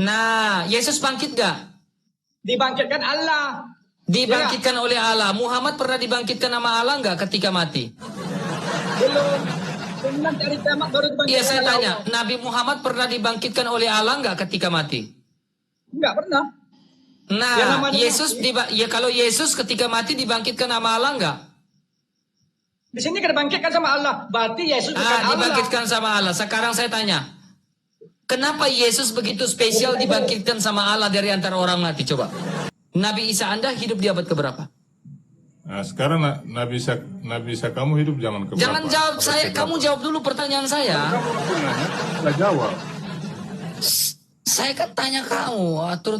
Nah, Yesus bangkit gak? Dibangkitkan Allah. Dibangkitkan oleh Allah. Muhammad pernah dibangkitkan sama Allah nggak ketika mati? Belum. Nanti hari kiamat baru dibangkitkan. Iya, saya oleh tanya. Allah. Nabi Muhammad pernah dibangkitkan oleh Allah nggak ketika mati? Enggak pernah. Nah, Ya, namanya Yesus kalau Yesus ketika mati dibangkitkan sama Allah nggak? Di sini kan dibangkitkan sama Allah. Berarti Yesus bukan Allah. Dibangkitkan sama Allah. Sekarang saya tanya, kenapa Yesus begitu spesial dibangkitkan sama Allah dari antara orang mati? Coba. Nabi Isa Anda hidup di abad keberapa? Nah, sekarang Nabi Isa kamu hidup zaman keberapa? Jangan jawab saya, kamu jawab dulu pertanyaan saya. Kamu nanya, nggak jawab. Saya kan tanya kamu. Tur.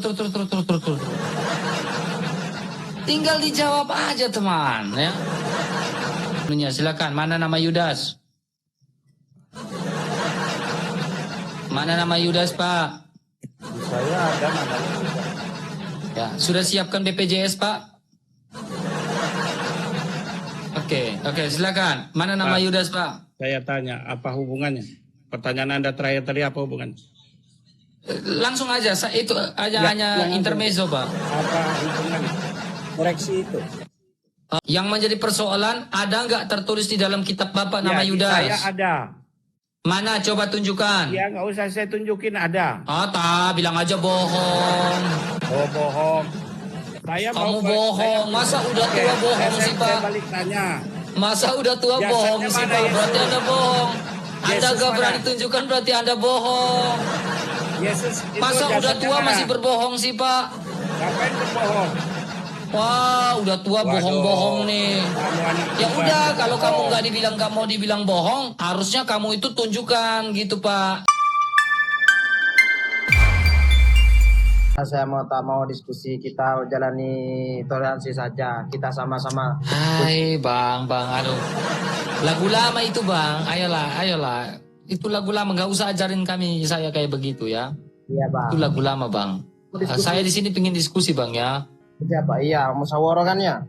Tinggal dijawab aja teman, ya. Silakan, mana nama Yudas? Mana nama Yudas, Pak? Saya ada namanya. Ya, sudah siapkan BPJS, Pak? Oke, silakan. Mana nama Pak, Yudas, Pak? Saya tanya, apa hubungannya? Pertanyaan Anda terakhir tadi apa hubungannya? Langsung aja, itu hanya intermezzo, Pak. Apa hubungannya? Koreksi itu. Yang menjadi persoalan, ada nggak tertulis di dalam kitab Bapak nama Ya, Yudas? saya ada. Mana? Coba tunjukkan. Ya, nggak usah saya tunjukin, ada. Bilang aja bohong. Oh, bohong. Kamu bohong. Masa udah tua bohong sih, Pak? Saya balik tanya. Masa udah tua Jasanya bohong sih, mana, Pak? Yesus? Berarti Anda bohong. Anda Yesus gak mana? berani tunjukkan, berarti Anda bohong. Yesus itu Masa udah jasadnya tua mana? masih berbohong sih, Pak? Ngapain berbohong? Wah, udah tua Waduh, bohong-bohong nih. kamu anak Ya muda, udah, kalau kamu bohong. nggak mau dibilang bohong, harusnya kamu itu tunjukkan gitu, Pak. Saya mau diskusi, kita jalani toleransi saja, kita sama-sama. Hai bang, aduh. Lagu lama itu bang, ayolah. Itu lagu lama, nggak usah ajarin saya kayak begitu ya. Iya bang. Itu lagu lama bang. Saya di sini pengen diskusi bang ya. Iya pak, iya musyawarah kan ya.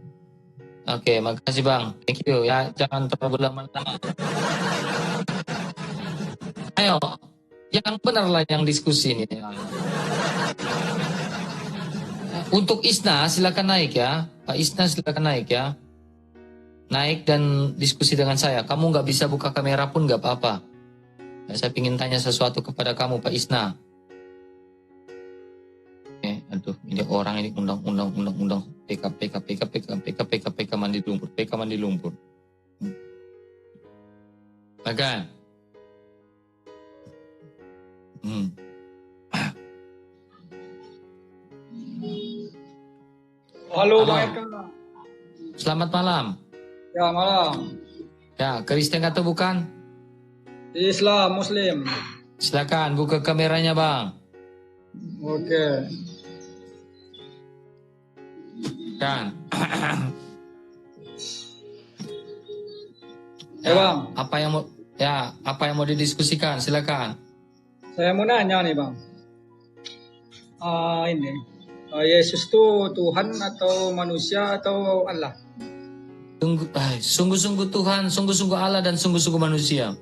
Oke, makasih bang. Thank you ya, jangan terlalu lama-lama. Ayo, yang benar lah yang diskusi ini. Untuk Isna silakan naik ya, Pak Isna silakan naik ya. Naik dan diskusi dengan saya. Kamu nggak bisa buka kamera pun nggak apa-apa. Saya ingin tanya sesuatu kepada kamu Pak Isna. Aduh, ini orang ini undang PK mandi lumpur. Makan. Halo, Bang Eka. Selamat malam. Ya, malam. Ya, Kristen atau bukan? Islam, Muslim. Silakan buka kameranya, Bang. Oke. Kan. Bang. Apa yang mau didiskusikan? Silakan. Saya mau nanya nih, Bang. Yesus itu Tuhan atau manusia atau Allah? Sungguh-sungguh Tuhan, sungguh-sungguh Allah, dan sungguh-sungguh manusia.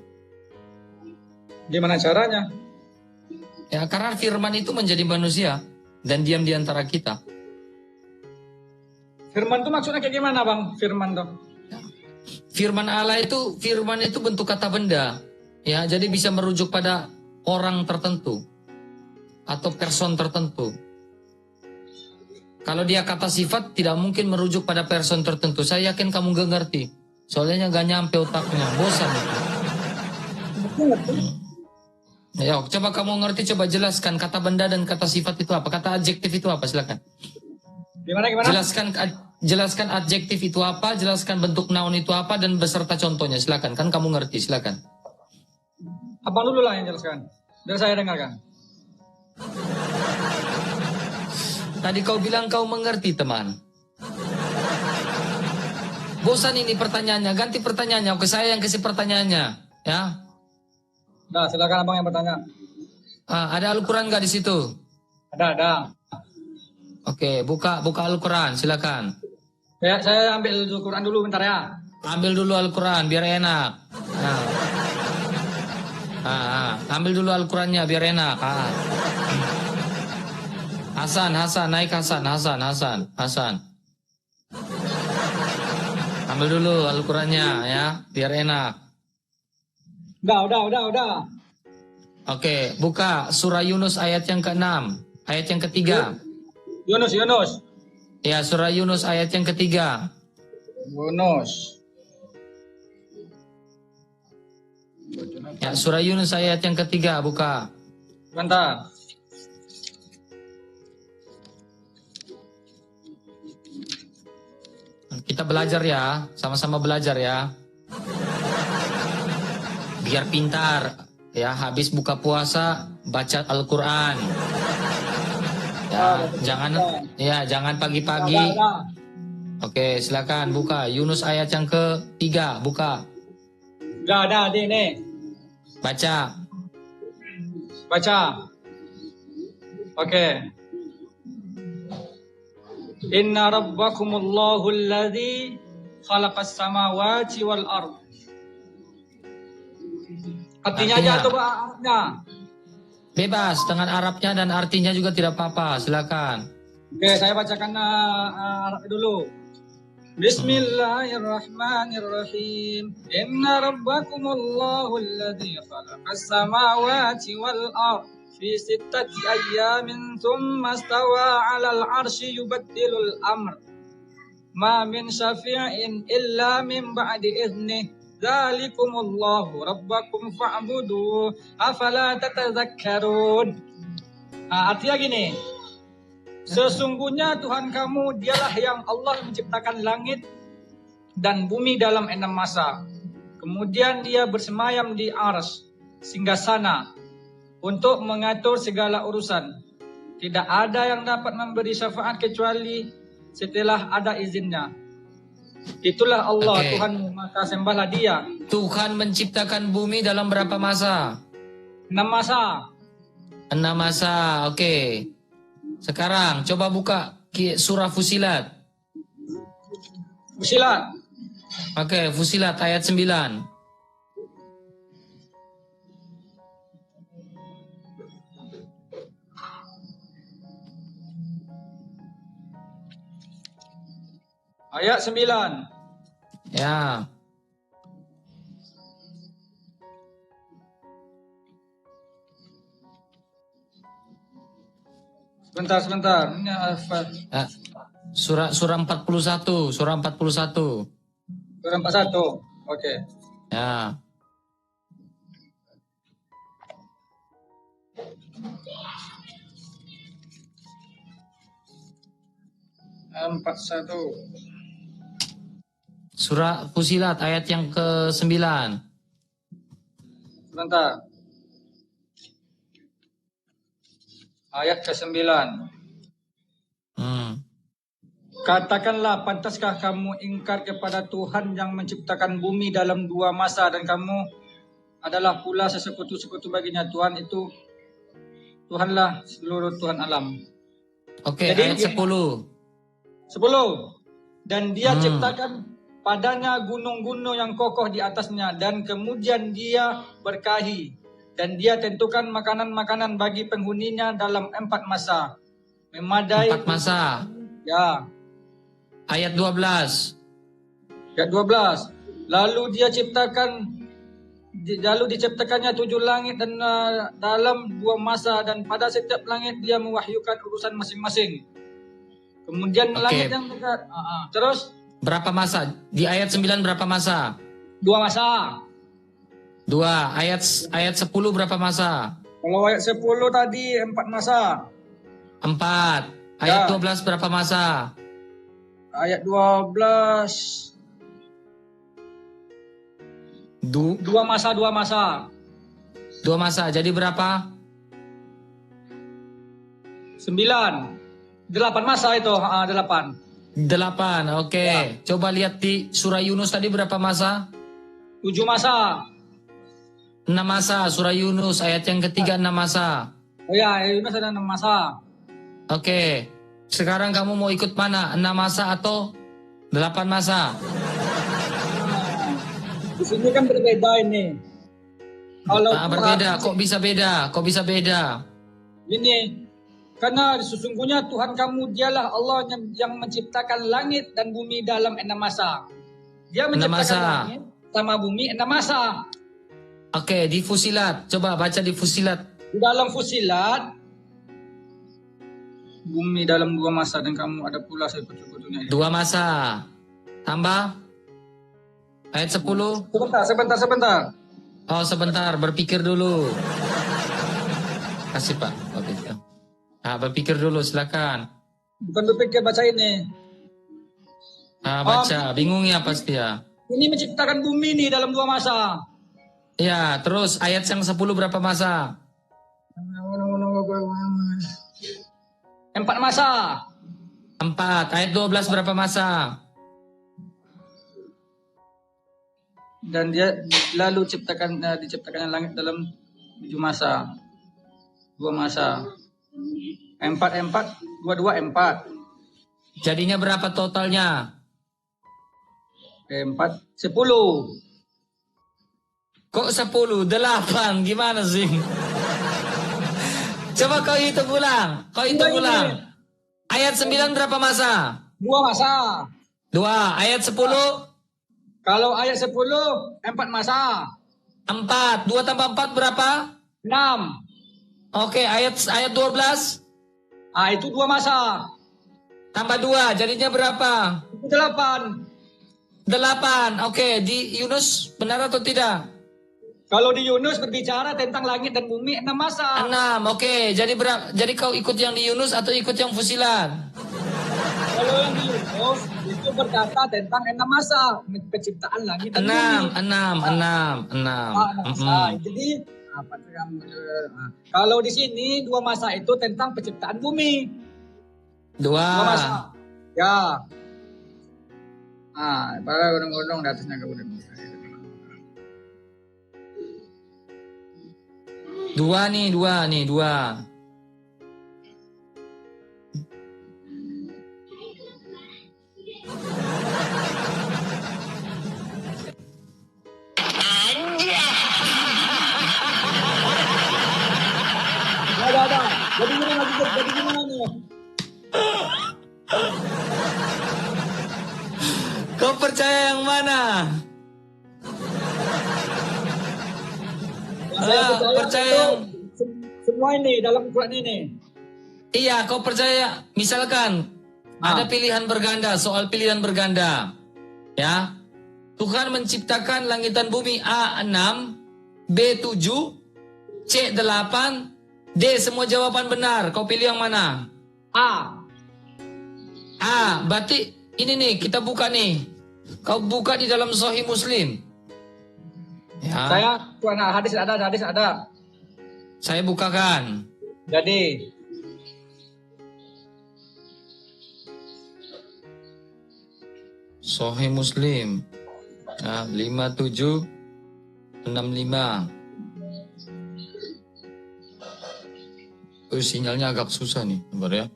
Gimana caranya? Ya, karena firman itu menjadi manusia dan diam di antara kita. Firman itu maksudnya kayak gimana, Bang? Firman tuh? Firman itu bentuk kata benda. Ya, jadi bisa merujuk pada orang tertentu atau person tertentu. Kalau dia kata sifat, tidak mungkin merujuk pada person tertentu. Saya yakin kamu gak ngerti. Soalnya gak nyampe otaknya. Bosan itu. Ya, coba kamu ngerti, coba jelaskan kata benda dan kata sifat itu apa. Kata adjektif itu apa, silakan. Gimana? Jelaskan adjektif itu apa, jelaskan bentuk noun itu apa, dan beserta contohnya. Silakan, kan kamu ngerti, silakan. Abang dulu lah yang jelaskan. Biar saya dengarkan. Tadi kau bilang kau mengerti, teman. Bosan ini pertanyaannya, ganti pertanyaannya. Oke, saya yang kasih pertanyaannya, ya. Nah, silakan abang yang bertanya. Ada Al-Quran nggak di situ? Ada. Oke, buka Al-Quran, silakan. Ya, saya ambil Al-Quran dulu bentar ya. Ambil dulu Al-Quran biar enak. Ambil dulu Al-Qurannya biar enak. Hasan, naik Hasan. Ambil dulu Al-Qur'annya ya, biar enak. Udah. Oke, buka surah Yunus ayat yang ke-6, ayat yang ketiga. Yunus. Ya, surah Yunus ayat yang ketiga. Ya, surah Yunus ayat yang ketiga, buka. Bentar. Kita belajar ya, sama-sama belajar ya. Biar pintar. Ya, habis buka puasa baca Al-Qur'an. Ya, jangan pagi-pagi. Oke, silakan buka Yunus ayat yang ketiga, buka. Udah ada nih. Baca. Oke. Inna rabbakumullahu alladhi khalaqas samawati wal ard. Artinya aja atau artinya? Bebas dengan Arabnya dan artinya juga tidak apa-apa, silakan. Oke, saya bacakan Arab dulu. Bismillahirrahmanirrahim. Inna rabbakumullahu alladhi khalaqas samawati wal ard fi sittati ayyamin thumma stawa 'alal 'arsy yubaddilul amr. Ma min syafi'in illa min ba'di idhnihi. Dzalikumullahu rabbakum fa'budu afala tatadzakkarun. Artinya gini. Sesungguhnya Tuhan kamu dialah yang Allah menciptakan langit dan bumi dalam 6 masa. Kemudian dia bersemayam di arsy singgasana untuk mengatur segala urusan. Tidak ada yang dapat memberi syafaat kecuali setelah ada izinnya. Itulah Allah Tuhanmu, maka sembahlah Dia. Tuhan menciptakan bumi dalam berapa masa? 6 masa. 6 masa, oke. Sekarang coba buka surah Fusilat. Oke, Fusilat ayat 9. Ayat 9. Ya. Sebentar. Ini Surah 41, surah 41. Surah 41. Oke. Ya. Surah Fusilat ayat yang ke-9. Sebentar. Ayat ke-9. Katakanlah, pantaskah kamu ingkar kepada Tuhan yang menciptakan bumi dalam 2 masa dan kamu adalah pula sesekutu-sekutu baginya. Tuhan itu Tuhanlah seluruh Tuhan alam. Oke, jadi, ayat 10. 10. Dan dia ciptakan padanya gunung-gunung yang kokoh di atasnya, dan kemudian dia berkahi, dan dia tentukan makanan-makanan bagi penghuninya dalam 4 masa. Memadai 4 masa. Ya. Ayat 12. Ayat 12. Lalu diciptakannya 7 langit dan dalam 2 masa, dan pada setiap langit dia mewahyukan urusan masing-masing. Kemudian langit yang dekat. Terus berapa masa? Di ayat 9 berapa masa? 2 masa. 2. Ayat 10 berapa masa? Kalau ayat 10 tadi 4 masa. 4. Ayat 12 berapa masa? Ayat 12 2 masa. 2 masa. Jadi berapa? 9. 8 masa itu. 8. 8. Oke. Ya. Coba lihat di surah Yunus tadi berapa masa? 7 masa. 6 masa. Surah Yunus ayat yang ketiga 6 masa. Oh ya, Yunus ada 6 masa. Oke. Sekarang kamu mau ikut mana? 6 masa atau 8 masa? Di sini kan berbeda ini. Kalau berbeda, kok bisa beda? Ini Karena sesungguhnya Tuhan kamu dialah Allah yang menciptakan langit dan bumi dalam 6 masa. Dia menciptakan masa. langit sama bumi 6 masa. Oke, di Fusilat. Coba baca di Fusilat. Di dalam Fusilat, bumi dalam 2 masa dan kamu ada pula sekutu-sekutunya. 2 masa. Tambah. Ayat 10. Sebentar. Oh, sebentar. Berpikir dulu. Kasih, Pak. Oke. Nah, berpikir dulu, silakan. Bukan berpikir, baca ini. Nah, baca. Bingung ya pasti ya. Ini menciptakan bumi nih dalam 2 masa. Ya, terus ayat yang 10 berapa masa? 4 masa. 4. Ayat 12 berapa masa? Dan dia lalu diciptakan langit dalam 7 masa. 2 masa. 4, 2, 4. Jadinya berapa totalnya? 4, 10. Kok 10? 8. Gimana sih? Coba kau hitung ulang. Ayat 9 berapa masa? 2 masa. 2. Ayat 10? Kalau ayat 10, 4 masa. 4. 2 tambah 4 berapa? 6. Oke, ayat 12? Itu 2 masa. Tambah 2, jadinya berapa? Itu 8. 8. Oke, di Yunus benar atau tidak? Kalau di Yunus berbicara tentang langit dan bumi 6 masa. 6. Oke, jadi kau ikut yang di Yunus atau ikut yang Fusilat? Kalau yang di Yunus itu berkata tentang 6 masa penciptaan langit dan bumi. 6. 6 masa. Jadi apa tuh yang kalau di sini 2 masa itu tentang penciptaan bumi. 2 masa. Ya. Para gunung-gunung di atasnya kemudian. 2 nih. Ada. Jadi gimana nih? Kau percaya yang mana? Percaya yang semua ini dalam Quran ini. Iya, kau percaya misalkan ada pilihan berganda, soal pilihan berganda. Ya. Tuhan menciptakan langit dan bumi A6, B7, C8, D semua jawaban benar. Kau pilih yang mana? A. Berarti ini nih, kita buka nih. Kau buka di dalam Sahih Muslim. Ya. Saya hadis ada. Saya bukakan. Jadi Sahih Muslim. Ya, 5765. Sinyalnya agak susah nih, sabar ya.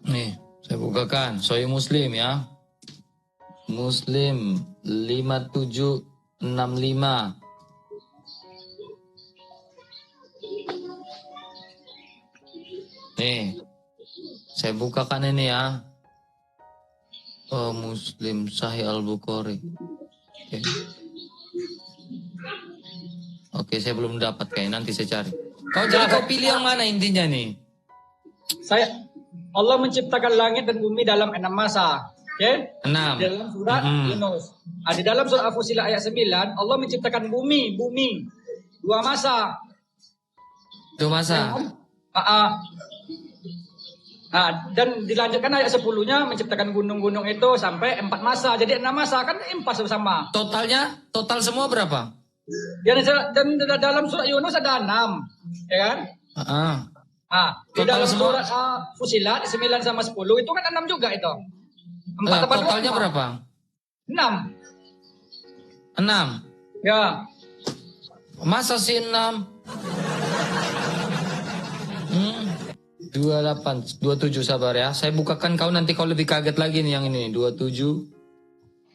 Nih, saya bukakan Sahih Muslim ya. Muslim 5765. Nih, saya bukakan ini ya. Oh, Muslim Sahih Al-Bukhari. Oke, saya belum dapat kayaknya, nanti saya cari. Kau pilih yang mana intinya nih? Allah menciptakan langit dan bumi dalam 6 masa. Oke? 6. Di dalam surat Yunus. Di dalam surat Al-Fusilat ayat 9, Allah menciptakan bumi 2 masa. 2 masa. Dan dilanjutkan ayat 10-nya menciptakan gunung-gunung itu sampai 4 masa. Jadi 6 masa kan impas bersama. Total semua berapa? Dan dalam surat Yunus ada 6. Ya kan? Di dalam surat Fusilat 9 sama 10 itu kan 6 juga itu. 4 totalnya berapa? 6. 6. Ya. Masa sih 6? 27 sabar ya. Saya bukakan kau, nanti kau lebih kaget lagi nih yang ini. 27.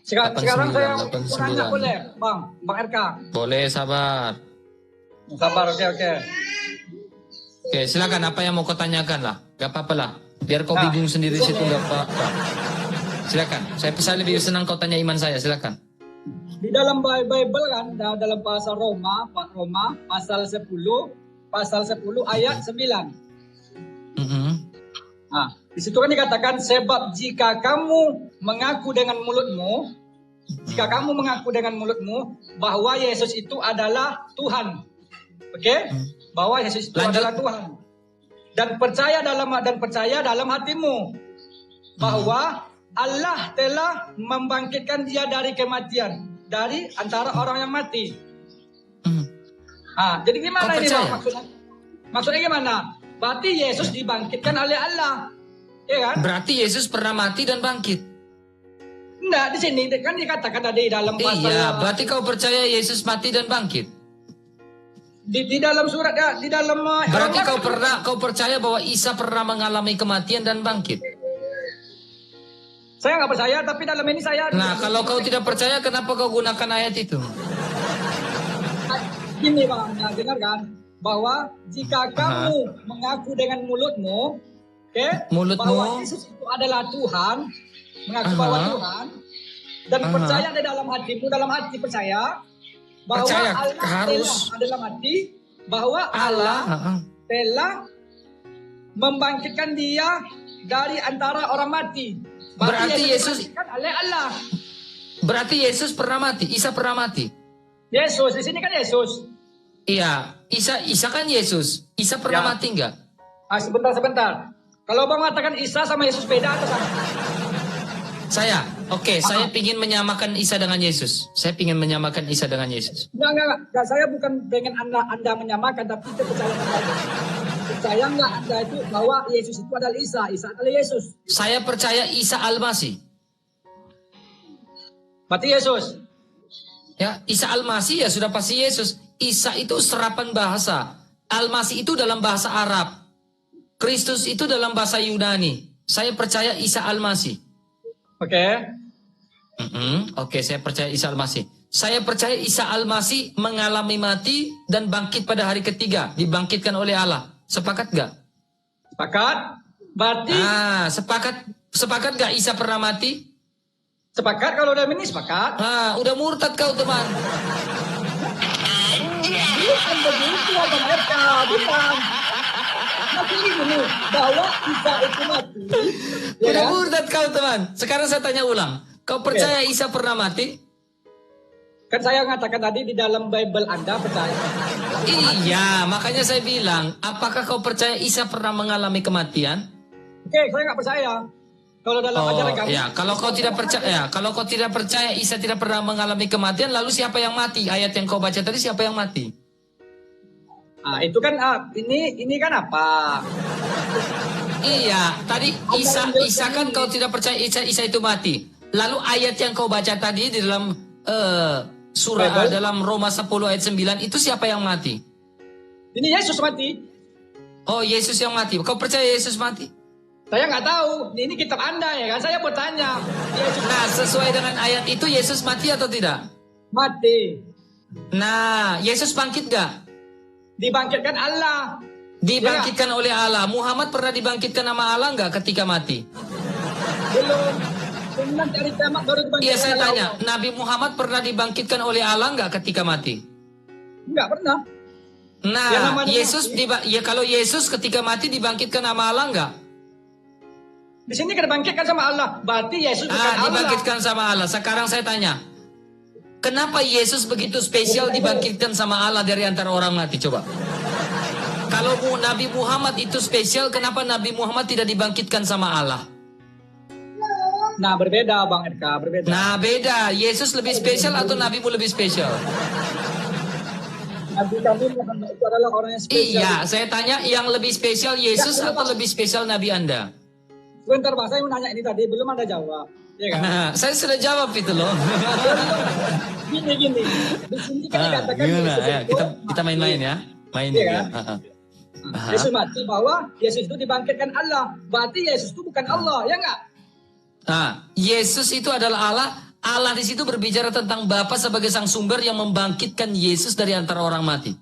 Sekarang saya mau nanya boleh, Bang RK? Boleh, sabar. Sabar, oke. Oke, silakan apa yang mau kau tanyakan lah. Gak apa-apa lah. Biar kau bingung sendiri situ gak apa-apa. Silakan. Saya lebih senang kau tanya iman saya. Silakan. Di dalam Bible kan, dalam bahasa Roma pasal 10 ayat 9. Nah, di situ kan dikatakan sebab jika kamu mengaku dengan mulutmu bahwa Yesus itu adalah Tuhan. Oke? Bahwa Yesus itu Lanjut. adalah Tuhan. Dan percaya dalam hatimu bahwa Allah telah membangkitkan dia dari kematian, dari antara orang yang mati. Jadi gimana Kau ini percaya? Bang, maksudnya? Maksudnya gimana? Berarti Yesus dibangkitkan oleh Allah. Ya kan? Berarti Yesus pernah mati dan bangkit. Enggak, di sini kan dikatakan tadi dalam pasal Iya, berarti kau percaya Yesus mati dan bangkit. di dalam surat di dalam Berarti Roma, kau percaya bahwa Isa pernah mengalami kematian dan bangkit. saya nggak percaya, tapi dalam ini saya. Nah, kalau kau tidak percaya, kenapa kau gunakan ayat itu? Gini Bang, ya, dengarkan bahwa jika kamu mengaku dengan mulutmu, Mulutmu. bahwa Yesus itu adalah Tuhan, mengaku bahwa Tuhan, dan percaya di dalam hatimu, dalam hati percaya bahwa Percaya, Allah harus. telah, dalam hati bahwa Allah telah membangkitkan dia dari antara orang mati. Berarti Yesus dibangkitkan oleh Allah. Berarti Yesus pernah mati, Isa pernah mati. Yesus di sini kan Yesus. Iya, Isa kan Yesus. Isa pernah Ya. mati enggak? Sebentar. Kalau Bang mengatakan Isa sama Yesus beda atau sama? Saya pingin menyamakan Isa dengan Yesus. Saya pingin menyamakan Isa dengan Yesus. Enggak. Saya bukan pengen Anda menyamakan, tapi kita percaya nggak Anda itu bahwa Yesus itu adalah Isa adalah Yesus. Saya percaya Isa Al-Masih. Berarti Yesus. Ya, Isa Al-Masih ya sudah pasti Yesus. Isa itu serapan bahasa. Al-Masih itu dalam bahasa Arab. Kristus itu dalam bahasa Yunani. Saya percaya Isa Al-Masih. Oke. Oke, saya percaya Isa Al-Masih. Saya percaya Isa Al-Masih mengalami mati dan bangkit pada hari ketiga. Dibangkitkan oleh Allah. Sepakat gak? Sepakat? Berarti Sepakat gak Isa pernah mati? sepakat kalau udah ini sepakat. Udah murtad kau teman. Bukan begitu Abang Eka, bukan. Tapi ini bahwa Isa itu mati. Ya Udah kan? murtad kau teman. Sekarang saya tanya ulang. Kau percaya Isa pernah mati? Kan saya mengatakan tadi di dalam Bible Anda percaya. Iya, makanya saya bilang, apakah kau percaya Isa pernah mengalami kematian? Oke, saya nggak percaya. Kalau dalam ajaran kami. Ya, kalau kau tidak percaya Isa tidak pernah mengalami kematian, lalu siapa yang mati? Ayat yang kau baca tadi siapa yang mati? Itu kan ini kan apa? Iya, tadi Isa kan kau tidak percaya Isa itu mati. Lalu ayat yang kau baca tadi di dalam surah dalam Roma 10 ayat 9 itu siapa yang mati? Ini Yesus mati. Oh, Yesus yang mati. Kau percaya Yesus mati? Saya nggak tahu. Ini kitab Anda ya kan? Saya bertanya. Yesus Nah, sesuai dengan ayat itu Yesus mati atau tidak? mati. Nah, Yesus bangkit gak? Dibangkitkan Allah. Dibangkitkan oleh Allah. Muhammad pernah dibangkitkan sama Allah nggak ketika mati? Belum. Kemudian dari kiamat baru dibangkitkan. Iya, saya oleh tanya. Allah. Nabi Muhammad pernah dibangkitkan oleh Allah nggak ketika mati? Enggak pernah. Nah, Ya, namanya kalau Yesus ketika mati dibangkitkan sama Allah nggak? Di sini kan dibangkitkan sama Allah. Berarti Yesus bukan Allah. Dibangkitkan sama Allah. Sekarang saya tanya, kenapa Yesus begitu spesial dibangkitkan sama Allah dari antara orang mati? Coba. Kalau Nabi Muhammad itu spesial, kenapa Nabi Muhammad tidak dibangkitkan sama Allah? Nah, berbeda Bang Edka, berbeda. Nah, beda. Yesus lebih spesial atau Nabimu lebih spesial? Nabi kami Muhammad itu adalah orang yang spesial. Iya, saya tanya yang lebih spesial Yesus atau lebih spesial Nabi Anda? Sebentar Bang, saya mau nanya ini tadi, belum Anda jawab. Ya kan? Nah, saya sudah jawab itu loh. Gini. Di sini kan dikatakan Gimana? Yesus Ya, itu kita main-main ya. Main Iya ya. kan? Yesus mati bahwa Yesus itu dibangkitkan Allah. Berarti Yesus itu bukan Allah, ya enggak? Nah, Yesus itu adalah Allah. Allah di situ berbicara tentang Bapa sebagai sang sumber yang membangkitkan Yesus dari antara orang mati.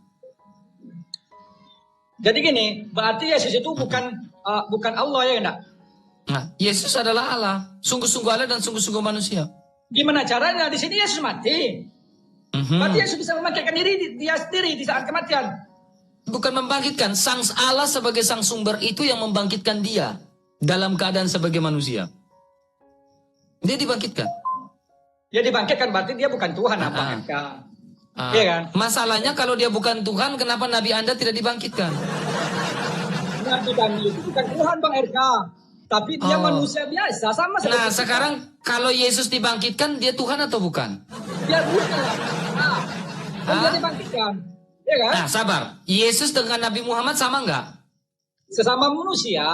Jadi gini, berarti Yesus itu bukan Allah ya enggak? Nah, Yesus adalah Allah. Sungguh-sungguh Allah dan sungguh-sungguh manusia. Gimana caranya? Di sini Yesus mati. Mhm. Berarti Yesus bisa membangkitkan diri dia sendiri di saat kematian. Bukan membangkitkan. Sang Allah sebagai sang sumber itu yang membangkitkan dia. Dalam keadaan sebagai manusia. Dia dibangkitkan. Dia dibangkitkan berarti dia bukan Tuhan apa mereka. Iya kan? Masalahnya kalau dia bukan Tuhan, kenapa Nabi Anda tidak dibangkitkan? Nabi kami itu bukan Tuhan Bang RK. Tapi dia manusia biasa sama seperti Nah, kita. sekarang kalau Yesus dibangkitkan, dia Tuhan atau bukan? Dia bukan. Dia dibangkitkan. Iya kan? Nah, sabar. Yesus dengan Nabi Muhammad sama nggak? Sesama manusia.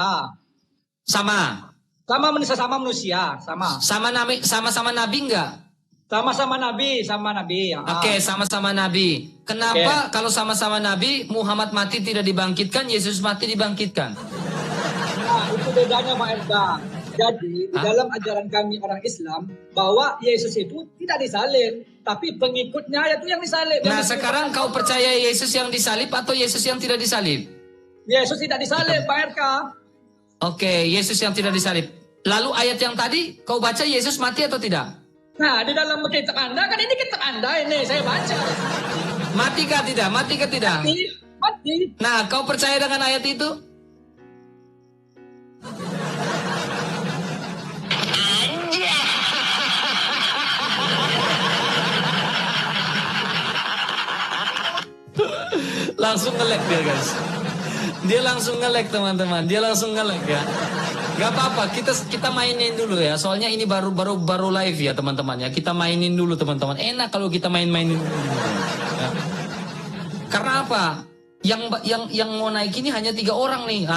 Sama. Sama manusia, sama. Sama-sama Nabi nggak? Sama-sama Nabi. Ya. Oke, sama-sama Nabi. Kenapa kalau sama-sama Nabi, Muhammad mati tidak dibangkitkan, Yesus mati dibangkitkan? Nah, itu bedanya Pak Erda. Jadi, di dalam ajaran kami orang Islam, bahwa Yesus itu tidak disalib, tapi pengikutnya itu yang disalib. Nah, sekarang kau percaya Yesus yang disalib atau Yesus yang tidak disalib? Yesus tidak disalib, Pak RK. Oke, Yesus yang tidak disalib. Lalu ayat yang tadi, kau baca Yesus mati atau tidak? Nah, di dalam kitab Anda, kan ini kitab Anda ini, saya baca. Mati kah tidak? Mati kah tidak? Mati. Nah, kau percaya dengan ayat itu? Langsung nge-lag dia, guys. Dia langsung nge-lag, teman-teman. Dia langsung nge-lag ya. Gak apa-apa, kita mainin dulu ya. Soalnya ini baru live ya, teman-teman ya. Kita mainin dulu, teman-teman. Enak kalau kita mainin dulu. Ya. Karena apa? Yang mau naik ini hanya 3 orang nih.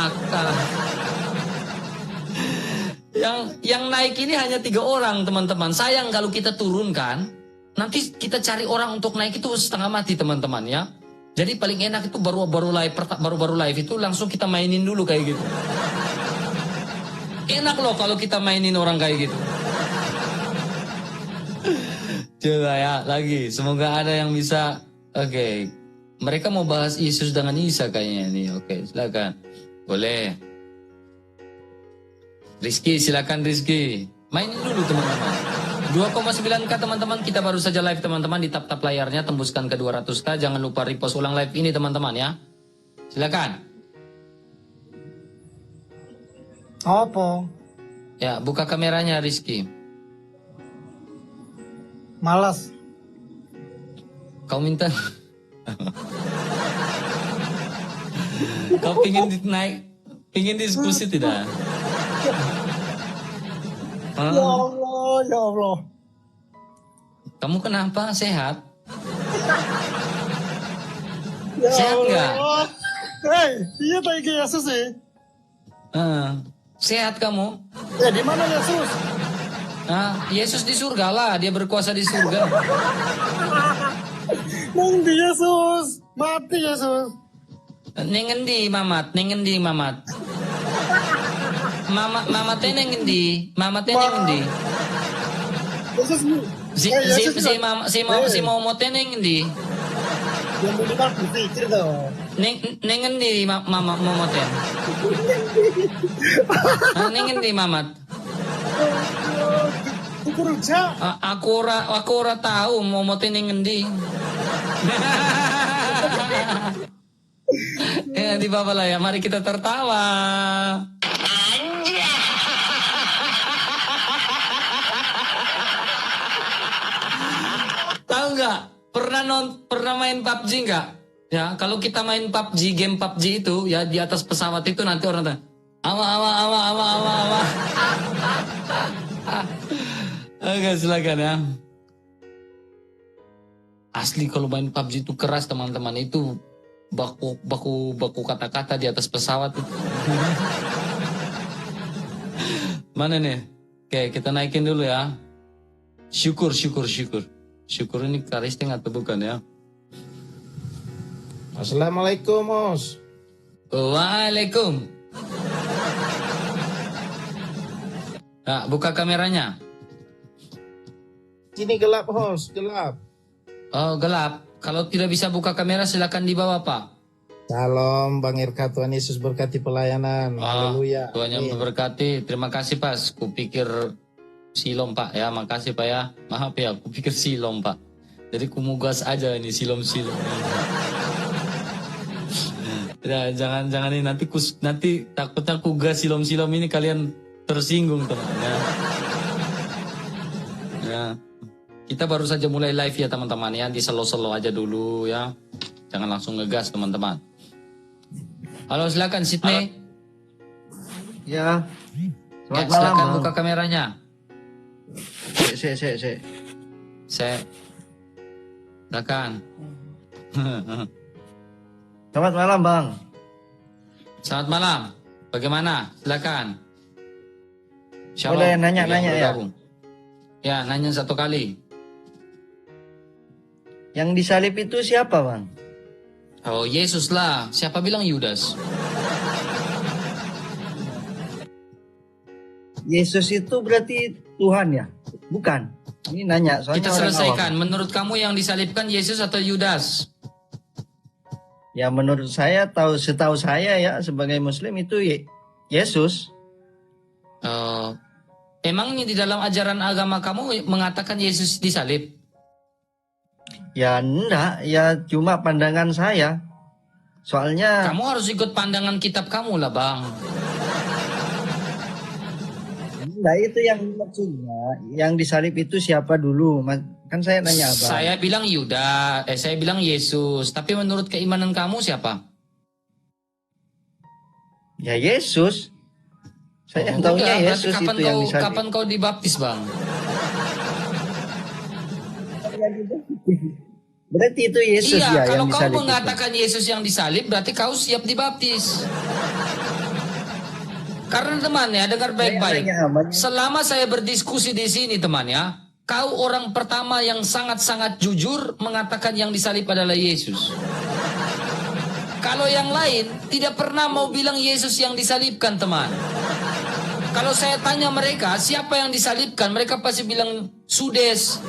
Yang naik ini hanya 3 orang, teman-teman. Sayang kalau kita turunkan, nanti kita cari orang untuk naik itu setengah mati, teman-teman ya. Jadi paling enak itu baru live itu langsung kita mainin dulu kayak gitu. Enak loh kalau kita mainin orang kayak gitu. Coba ya lagi, semoga ada yang bisa. Oke. Mereka mau bahas Yesus dengan Isa kayaknya nih. Oke, silakan. Boleh. Rizky, silakan Rizky. Mainin dulu teman-teman. 2,9K teman-teman, kita baru saja live teman-teman, di tap-tap layarnya tembuskan ke 200K. Jangan lupa repost ulang live ini teman-teman ya. Silakan. Apa? Ya, buka kameranya Rizky. Malas. Kau minta. Kau pingin diskusi tidak? Ya Allah, ya Allah. Kamu kenapa? Sehat? Ya Sehat nggak? Allah. Hei, iya tadi ke Yesus sih. Sehat kamu? Ya di mana Yesus? Yesus di surga lah, dia berkuasa di surga. Nang di Yesus, mati Yesus. Nengendi Mamat, nengendi Mamat. Mamat nengendi, Mamat nengendi. Yesus Si Momot nengendi. yang minimal berpikir dong. Nengendi Mama Momot. Nengendi Mamat. Kukuruja. Aku ora tahu Momot nengendi. Ya di bawah lah ya, mari kita tertawa. Tahu nggak? Pernah main PUBG nggak? Ya, kalau kita main PUBG, game PUBG itu ya di atas pesawat itu nanti orang tanya, awa. Oke, silakan ya. Asli kalau main PUBG itu keras teman-teman, itu baku kata-kata di atas pesawat itu. Mana nih? Oke, kita naikin dulu ya. Syukur. Syukur ini karisting atau bukan ya? Assalamualaikum, Mos. Waalaikum. Nah, buka kameranya. Sini gelap, Hos, gelap. Oh, gelap. Kalau tidak bisa buka kamera silakan di bawah, Pak. Shalom Bang Irka, Tuhan Yesus berkati pelayanan. Haleluya. Tuhan yang Amin. memberkati. Terima kasih Pak. Kupikir silom Pak ya. Makasih Pak ya. Maaf ya, kupikir silom Pak. Jadi kumugas aja ini silom-silom. Ya, jangan ini nanti takutnya kugas silom-silom ini kalian tersinggung teman ya. Ya. Kita baru saja mulai live ya teman-teman ya. Di selo-selo aja dulu ya. Jangan langsung ngegas teman-teman. Halo silakan Sydney. Ya. Ya, Selamat malam, silakan Bang. buka kameranya. Saya. Silakan. Selamat malam, Bang. Selamat malam. Bagaimana? Silakan. Shalom. Boleh nanya-nanya ya? Bergabung. Ya, nanya satu kali. Yang disalib itu siapa, Bang? Oh, Yesus lah. Siapa bilang Yudas? Yesus itu berarti Tuhan ya? Bukan. Ini nanya soalnya Kita orang selesaikan. Menurut kamu yang disalibkan Yesus atau Yudas? awam. Ya menurut saya setahu saya ya sebagai Muslim itu Yesus. Emangnya di dalam ajaran agama kamu mengatakan Yesus disalib? Ya enggak, ya cuma pandangan saya. Soalnya Kamu harus ikut pandangan kitab kamu lah, Bang. enggak itu yang maksudnya. Yang disalib itu siapa dulu? Kan saya nanya Abang. Saya bilang Yudas, saya bilang Yesus. Tapi menurut keimanan kamu siapa? Ya Yesus. Saya Oh, tahunya enggak, Yesus berarti itu yang disalib. kapan kau dibaptis, Bang? Berarti itu Yesus Iya, ya kalau yang kau disalib itu. mengatakan Yesus yang disalib, berarti kau siap dibaptis. Karena teman ya, dengar baik-baik. Saya nanya, Selama saya berdiskusi di sini teman ya, kau orang pertama yang sangat-sangat jujur mengatakan yang disalib adalah Yesus. Kalau yang lain tidak pernah mau bilang Yesus yang disalibkan teman. Kalau saya tanya mereka siapa yang disalibkan, mereka pasti bilang Judas.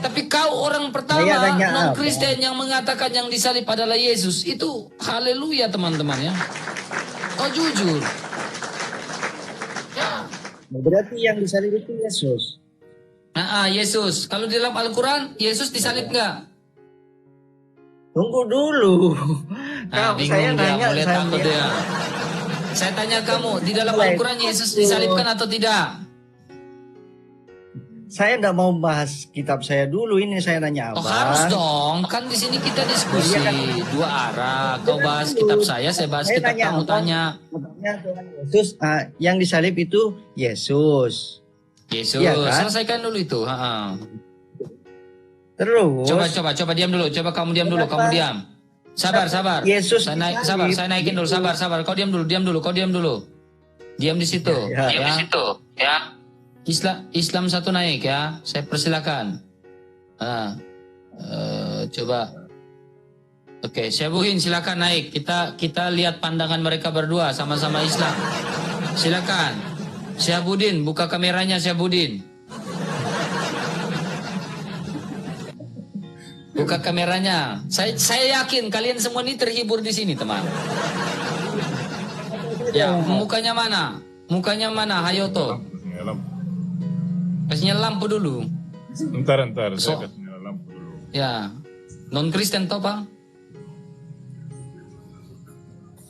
Tapi kau orang pertama Saya tanya non-Kristen yang mengatakan yang disalib adalah Yesus. Itu haleluya teman-teman ya. Oh jujur. Ya. Berarti yang disalib itu Yesus. Nah, Yesus. Kalau di dalam Al-Quran, Yesus disalib nggak? Tunggu dulu. Nah, saya bingung dia, nanya mulai takut dia. Saya tanya kamu, di dalam Al-Quran Yesus disalibkan atau tidak? Saya enggak mau bahas kitab saya dulu, ini saya nanya Oh Abang. harus dong, kan di sini kita diskusi dua arah. Kau bahas kitab saya bahas Saya kitab tanya kamu Abang. tanya. Katanya Tuhan Yesus, yang disalib itu Yesus. Yesus, Iya kan? selesaikan dulu itu. Ha-ha. Terus Coba diam dulu. Coba kamu diam dulu, kamu diam. Sabar. Yesus Sabar, saya naikin dulu. Sabar. Kau diam dulu. Diam di situ. Ya. Diam di situ, ya. Islam satu naik ya. Saya persilakan. Coba. Oke, Syabuhin silakan naik. Kita lihat pandangan mereka berdua sama-sama Islam. Silakan. Syabudin, buka kameranya Syabudin. Buka kameranya. Saya yakin kalian semua ini terhibur di sini, teman. Ya, mukanya mana? Hayoto. Kasihnya lampu dulu. Ntar, So- saya kasih lampu dulu. Ya. Non-Kristen toh, Bang?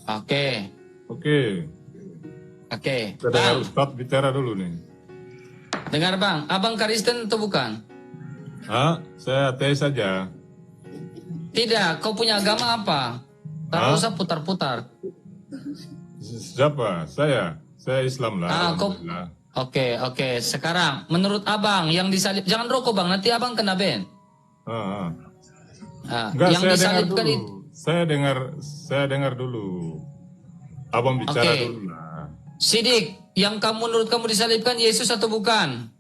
Oke. Oke, kita dengar Bang, Ustaz bicara dulu nih. dengar Bang. Abang Kristen atau bukan? Saya ateis saja. Tidak, kau punya agama apa? Tak usah putar-putar. Siapa? Saya Islam lah. Kau Alhamdulillah. Oke. Sekarang, menurut abang yang disalib, jangan rokok bang, nanti abang kena ban. Enggak, Yang saya dengar disalibkan dulu. itu, Saya dengar dulu. Abang bicara Oke. dulu lah. Sidik, yang menurut kamu disalibkan Yesus atau bukan?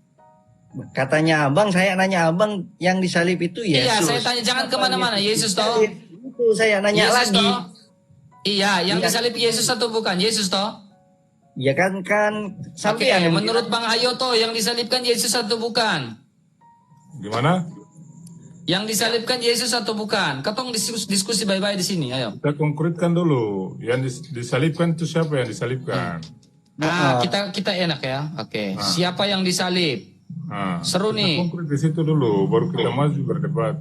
katanya Abang, saya nanya Abang yang disalib itu Yesus. Iya, saya tanya jangan kemana-mana. Yesus toh? Itu saya nanya Yesus lagi. toh? Iya, yang Iya. disalib Yesus atau bukan? Yesus toh? Ya kan Oke, sampai yang menurut Bang Hayoto yang disalibkan Yesus atau bukan? Gimana? Yang disalibkan Yesus atau bukan? Katong diskusi baik-baik di sini, ayo. Kita konkretkan dulu. Yang disalibkan itu siapa yang disalibkan? Nah, kita enak ya. Oke. Siapa yang disalib? Nah, Seru kita nih. konkret di situ dulu, baru kita maju berdebat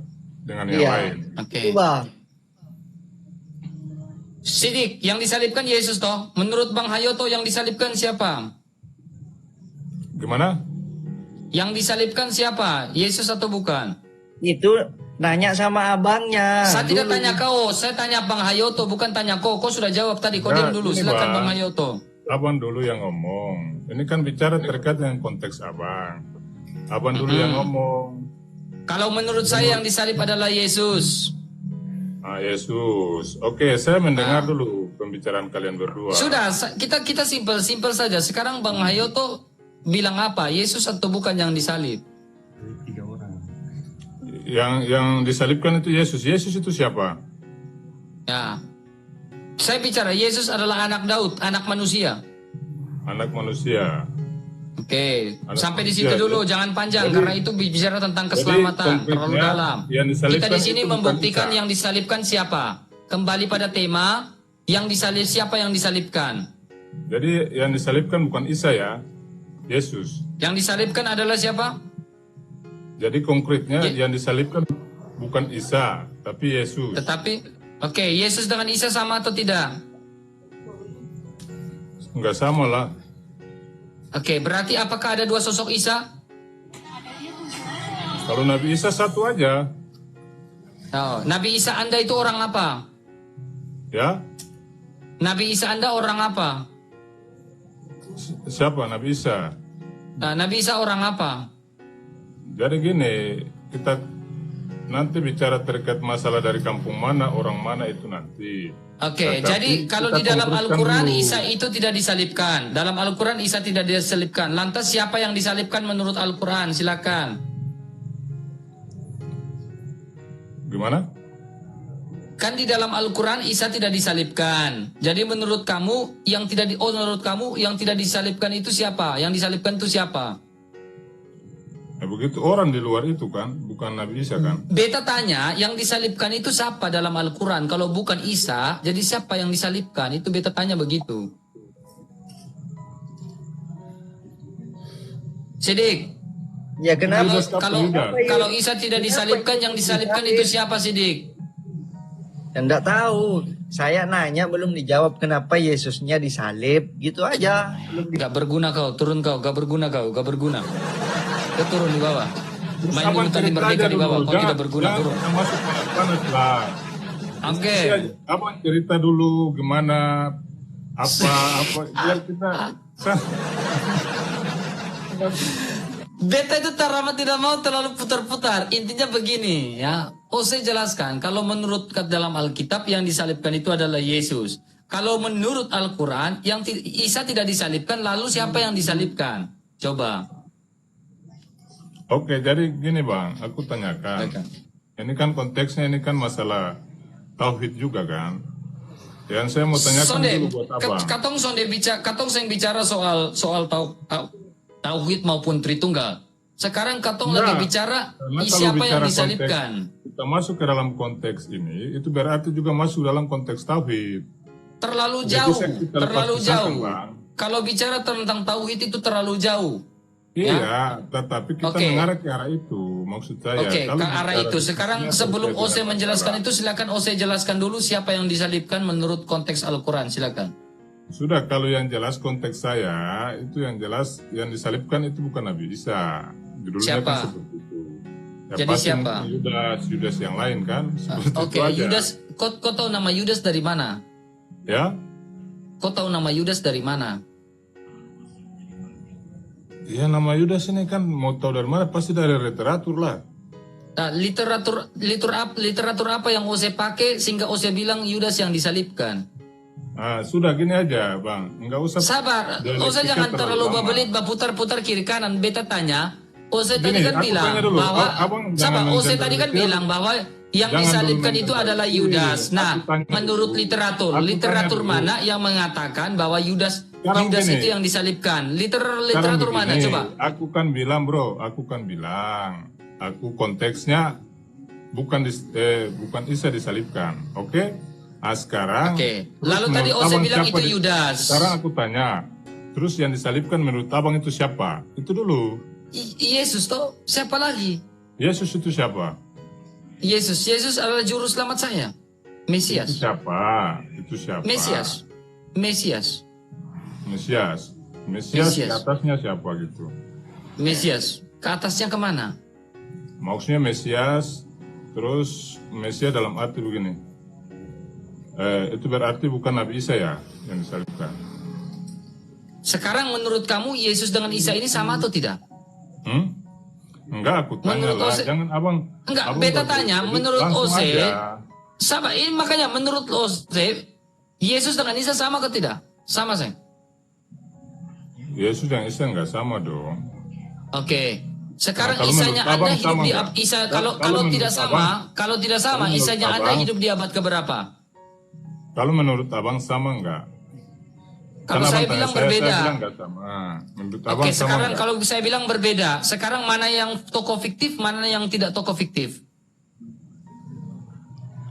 dengan yang Iya. lain. Oke. Bang. Sidik, yang disalibkan Yesus toh. Menurut Bang Hayoto yang disalibkan siapa? Gimana? Yang disalibkan siapa? Yesus atau bukan? Itu nanya sama abangnya. Saya tidak dulu. tanya kau, saya tanya Bang Hayoto, bukan tanya kau. Kau sudah jawab tadi, kau Ya, diam dulu. ini, Silakan Bang. Bang Hayoto. Abang dulu yang ngomong. Ini kan bicara terkait dengan konteks abang. Abang dulu yang ngomong. Kalau menurut saya yang disalib adalah Yesus. Yesus. Oke, saya mendengar dulu pembicaraan kalian berdua. Sudah, kita simpel saja. Sekarang Bang Hayoto bilang apa? Yesus atau bukan yang disalib? Yang disalibkan itu Yesus. Yesus itu siapa? Ya. Saya bicara Yesus adalah anak Daud, anak manusia. Anak manusia. Oke, Anak sampai di manusia, situ dulu, ya. jangan panjang Jadi- karena itu bicara tentang keselamatan, konkretnya terlalu dalam. yang disalibkan Kita di sini itu bukan membuktikan Isa. yang disalibkan siapa. Kembali pada tema, yang disalib siapa yang disalibkan? Jadi yang disalibkan bukan Isa ya, Yesus. Yang disalibkan adalah siapa? Jadi konkretnya Ya. yang disalibkan bukan Isa, tapi Yesus. Tetapi, oke, Yesus dengan Isa sama atau tidak? Enggak sama lah. Oke, berarti apakah ada dua sosok Isa? Kalau Nabi Isa satu aja, Oh, Nabi Isa Anda itu orang apa? ya. Nabi Isa Anda orang apa? Siapa Nabi Isa? Nah, Nabi Isa orang apa? Jadi gini, kita nanti bicara terkait masalah dari kampung mana, orang mana itu nanti. Oke, Tetapi jadi kalau kita di dalam konkretkan Al-Quran dulu. Isa itu tidak disalibkan. Dalam Al-Quran Isa tidak disalibkan. Lantas siapa yang disalibkan menurut Al-Quran? Silakan. Gimana? Kan di dalam Al-Quran Isa tidak disalibkan. Jadi menurut kamu menurut kamu yang tidak disalibkan itu siapa? Yang disalibkan itu siapa? Ya begitu orang di luar itu kan, bukan Nabi Isa kan? Beta tanya, yang disalibkan itu siapa dalam Al-Quran? Kalau bukan Isa, jadi siapa yang disalibkan? Itu beta tanya begitu. Sidik, Ya kenapa? Yudas apa kalau Yudas? kalau Isa tidak disalibkan, yang disalibkan itu siapa, Sidik? Enggak tahu. Saya nanya belum dijawab kenapa Yesusnya disalib. Gitu aja. Gak berguna kau, turun kau, gak berguna kau, gak berguna. Kau turun di bawah. Main Abang dulu tadi cerita merdeka aja di bawah, dulu. kau tidak berguna, turun. Jangan masuk panas lah. Oke. Abang cerita dulu gimana apa biar kita kan Beta itu teramat tidak mau terlalu putar-putar. Intinya begini ya. Saya jelaskan, kalau menurut dalam Alkitab yang disalibkan itu adalah Yesus. Kalau menurut Al-Quran, Isa tidak disalibkan, lalu siapa yang disalibkan? Coba. Oke, jadi gini Bang, aku tanyakan. Baikkan. Ini kan konteksnya ini kan masalah tauhid juga kan. Yang saya mau tanyakan Sonde, dulu buat Abang. katong seng bicara soal tauhid maupun Tritunggal. Sekarang katong Enggak, lagi bicara karena kalau siapa yang bicara disalibkan. Kita masuk ke dalam konteks ini, itu berarti juga masuk dalam konteks tauhid. Terlalu Jadi jauh, saya kita terlalu lepas jauh. pisahkan, Bang. Kalau bicara tentang tauhid itu terlalu jauh. Iya, tetapi kita Oke. mengarah ke arah itu, maksud saya. Oke, Kalau ke arah bicara itu. Sekarang bisnisnya sebelum terkait Ose dengan menjelaskan masalah. itu, silakan Ose jelaskan dulu siapa yang disalibkan menurut konteks Al-Quran. Silakan. Sudah, kalau yang jelas konteks saya, itu yang jelas, yang disalibkan itu bukan Nabi Isa. Judulnya Siapa? kan seperti itu. Ya, Jadi pasti siapa? mungkin Yudas yang lain kan, seperti Oke, itu aja. Yudas, kau tahu nama Yudas dari mana? Ya, Kau tahu nama Yudas dari mana? ya nama Yudas ini kan mau tahu dari mana, pasti dari literatur lah. Nah, literatur apa yang Ose pakai sehingga Ose bilang Yudas yang disalibkan? Nah, sudah gini aja Bang, nggak usah. Sabar, dialektika Ose jangan terlalu lama. babelit, berputar-putar kiri kanan. Beta tanya, Ose tadi Gini, kan aku bilang tanya dulu. bahwa Abang sabar, jangan Ose tadi kan mengeneralisir. bilang bahwa yang Jangan disalibkan dulu itu adalah mengeneralisir. Yudas. Nah, Aku tanya menurut dulu. literatur, Aku literatur tanya dulu. mana yang mengatakan bahwa Yudas Sekarang gini. itu yang disalibkan? Sekarang Literatur mana? begini, Coba. Aku kan bilang bro, aku konteksnya bukan Isa disalibkan. Oke? Nah, sekarang Oke. terus Lalu tadi menurut Ose abang bilang siapa itu Yudas. Sekarang aku tanya, terus yang disalibkan menurut abang itu siapa? Itu dulu. Yesus toh, siapa lagi? Yesus itu siapa? Yesus adalah juru selamat saya. Itu Mesias. siapa? Itu siapa? Mesias. Mesias. Mesias. Di atasnya siapa gitu? Mesias. Ke atasnya kemana? Maksudnya Mesias, terus Mesias dalam arti begini. Itu berarti bukan Nabi Isa ya yang disalibkan. Sekarang menurut kamu Yesus dengan Isa ini sama atau tidak? Enggak, aku tanya Menurut lah. Ose- Jangan abang. Enggak, abang beta baru- tanya, jadi menurut langsung Ose, aja. sama. Ini makanya menurut Ose, Yesus dengan Isa sama atau tidak? Sama saya. Yesus dan Isa enggak sama dong. Oke. Sekarang Nah, kalau Isanya menurut Anda abang hidup sama di nggak? Isa Kalau kalau menurut tidak sama, abang- kalau tidak sama kalau menurut Isanya Anda abang- hidup di abad keberapa? Kalau menurut abang sama enggak? Kalau Kan saya abang bilang tanya berbeda. Saya bilang enggak sama. Menurut abang Oke, sama sekarang enggak? kalau saya bilang berbeda, sekarang mana yang tokoh fiktif, mana yang tidak tokoh fiktif?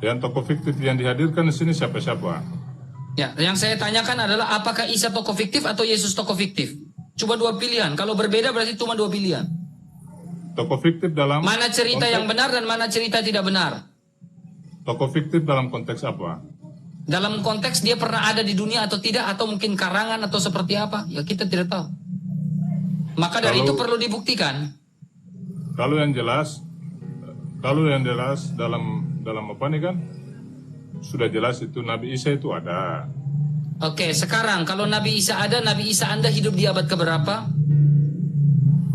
Yang tokoh fiktif yang dihadirkan di sini siapa-siapa? Ya, yang saya tanyakan adalah apakah Isa tokoh fiktif atau Yesus tokoh fiktif? Cuma dua pilihan. Kalau berbeda berarti cuma dua pilihan. Tokoh fiktif dalam Mana cerita konteks- yang benar dan mana cerita tidak benar? Tokoh fiktif dalam konteks apa? Dalam konteks dia pernah ada di dunia atau tidak, atau mungkin karangan atau seperti apa? Ya kita tidak tahu. Maka dari Kalau- itu perlu dibuktikan. Kalau yang jelas dalam apa nih kan? Sudah jelas itu Nabi Isa itu ada. Oke, sekarang kalau Nabi Isa ada, Nabi Isa Anda hidup di abad keberapa?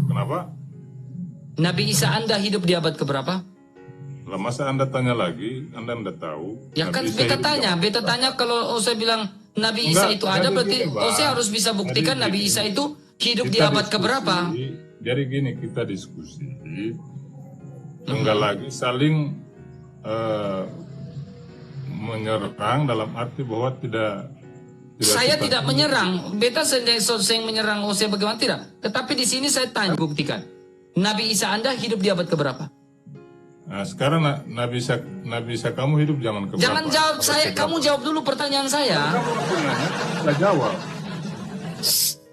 Kenapa? Nabi Isa Anda hidup di abad keberapa? Lah masa Anda tanya lagi, Anda enggak tahu. Ya Nabi kan Isa beta hidup tanya, zaman- beta tanya kalau Ose bilang Nabi Isa Enggak, itu ada, jadi berarti gini, Bang. Ose harus bisa buktikan Jadi Nabi gini, Isa itu hidup di kita abad diskusi, keberapa? Jadi gini kita diskusi, enggak lagi saling menyerang dalam arti bahwa tidak Saya kita- tidak menyerang, beta yang menyerang Ose bagaimana tidak. Tetapi di sini saya tanya, buktikan. Nabi Isa Anda hidup di abad keberapa? Nah, sekarang Nabi Isa kamu hidup zaman keberapa? Jangan jawab Abad saya, keberapa? kamu jawab dulu pertanyaan saya. Kamu aku nanya, nggak jawab.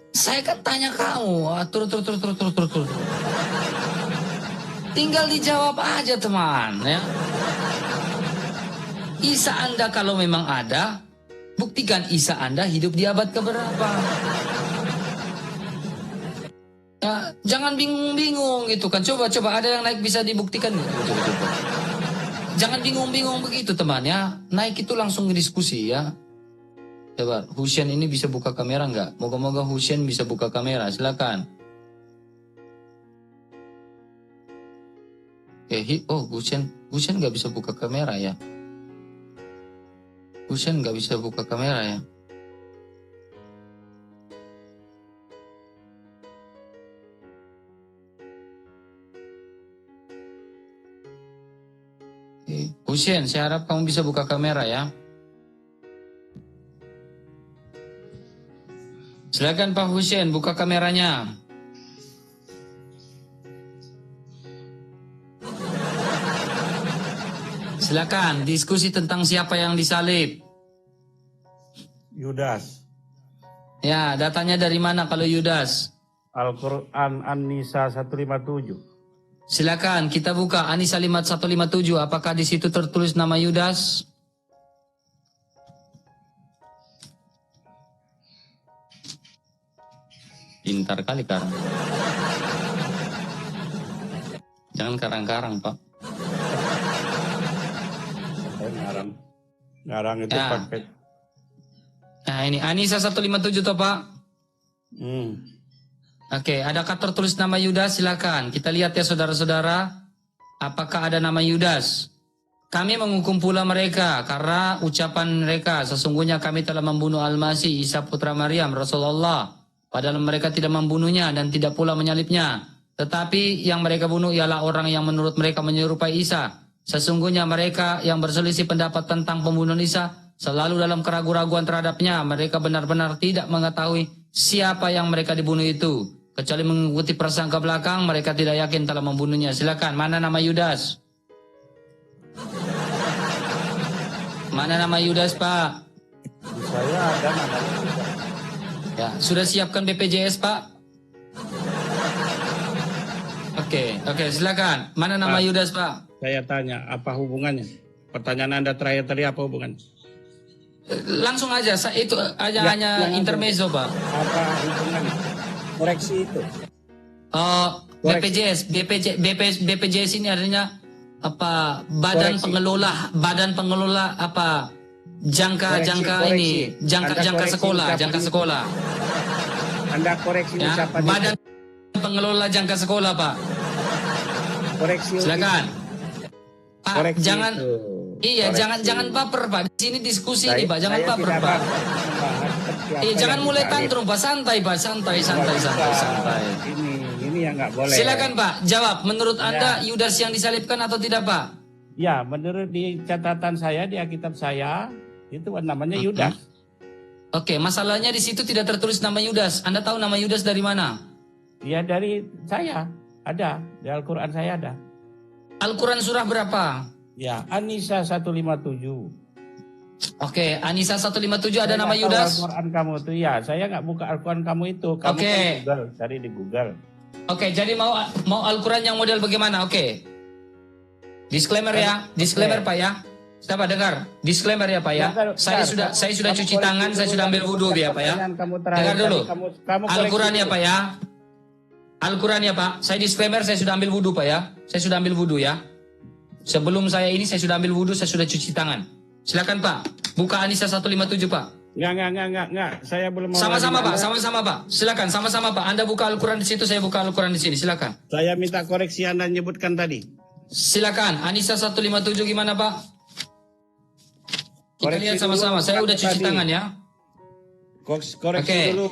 Saya kan tanya kamu, turut. Tinggal dijawab aja teman, ya. Isa Anda kalau memang ada, buktikan Isa Anda hidup di abad keberapa. Ya, jangan bingung-bingung gitu kan. Coba ada yang naik bisa dibuktikan gitu. Coba. Jangan bingung-bingung begitu teman ya. Naik itu langsung diskusi ya. Coba Husein ini bisa buka kamera nggak? Moga-moga Husein bisa buka kamera. Silakan. Husein nggak bisa buka kamera ya. Husein nggak bisa buka kamera ya. Husein, saya harap kamu bisa buka kamera ya. Silakan Pak Husein, buka kameranya. Silakan, diskusi tentang siapa yang disalib. Yudas. Ya, datanya dari mana kalau Yudas? Al-Quran An-Nisa 157. Silakan, kita buka An-Nisa 157. Apakah di situ tertulis nama Yudas? Pintar kali karang. Jangan karang-karang, Pak. Ngarang itu Ya. pakai. Nah, ini An-Nisa 157 toh, Pak. Oke, adakah tertulis nama Yudas? Silakan. Kita lihat ya saudara-saudara. Apakah ada nama Yudas? Kami menghukum pula mereka karena ucapan mereka. Sesungguhnya kami telah membunuh Al-Masih, Isa putra Maryam, Rasulullah. Padahal mereka tidak membunuhnya dan tidak pula menyalibnya. Tetapi yang mereka bunuh ialah orang yang menurut mereka menyerupai Isa. Sesungguhnya mereka yang berselisih pendapat tentang pembunuhan Isa selalu dalam keraguan-raguan terhadapnya. Mereka benar-benar tidak mengetahui siapa yang mereka dibunuh itu. Kecuali mengikuti prasangka belakang, mereka tidak yakin telah membunuhnya. Silakan, mana nama Yudas? Mana nama Yudas, Pak? Saya ada namanya Yudas. Ya, sudah siapkan BPJS, Pak? Oke, silakan. Mana nama Pak. Yudas, Pak? Saya tanya, apa hubungannya? Pertanyaan Anda terakhir tadi apa hubungannya? Langsung aja, itu hanya yang intermezzo, Pak. Apa hubungannya? Koreksi itu. BPJS ini artinya apa? Badan Koreksi. pengelola apa? Jangka Koreksi. Anda koreksi sekolah, ucapan jangka itu. sekolah. Anda koreksi Ya, ucapan badan itu. pengelola jangka sekolah, Pak. Koreksi Silakan. Pak, Koreksi jangan itu. Iya, Koreksi. jangan baper, Pak. Di sini diskusi Saya- nih, Pak. Jangan saya baper, tidak Pak. baper membahas seperti apa Iya, jangan yang mulai kita tantrum, Pak. Santai, Pak. Santai. Ini yang nggak boleh. Silakan, Pak. Jawab. Menurut Ya. Anda Yudas yang disalibkan atau tidak, Pak? Ya, menurut di catatan saya di Alkitab saya itu namanya Mhm. Yudas. Oke, masalahnya di situ tidak tertulis nama Yudas. Anda tahu nama Yudas dari mana? Ya dari saya ada di Al-Quran saya ada. Al-Quran surah berapa? Ya, An-Nisa 157. Oke, Anisa 157 ada Saya nama nggak tahu Yudas. Al-Quran kamu itu ya, saya nggak buka Al-Quran kamu itu. Kamu Oke. kan Google, cari di Google. Oke, jadi mau Al-Quran yang model bagaimana? Oke. Disclaimer ya, disclaimer Pak ya. Siapa dengar? Disclaimer ya Pak ya. Saya sudah cuci tangan, saya sudah ambil wudhu ya Pak ya. Dengar dulu. Al-Quran ya Pak ya. Al-Quran ya Pak. Saya disclaimer, saya sudah ambil wudhu Pak ya. Saya sudah ambil wudhu ya. Sebelum saya ini saya sudah ambil wudhu, saya sudah cuci tangan. Silakan Pak. Buka Anisa 157 Pak. Enggak. Saya belum mau. Sama-sama lagi Pak, Anda. sama-sama Pak. Silakan, sama-sama Pak. Anda buka Al-Quran di situ, saya buka Al-Quran di sini. Silakan. Saya minta koreksi Anda nyebutkan tadi. Silakan. Anisa 157 gimana Pak? Kita Koreksi lihat dulu sama-sama. Saya udah cuci tadi. tangan ya. Koreksi Oke. dulu.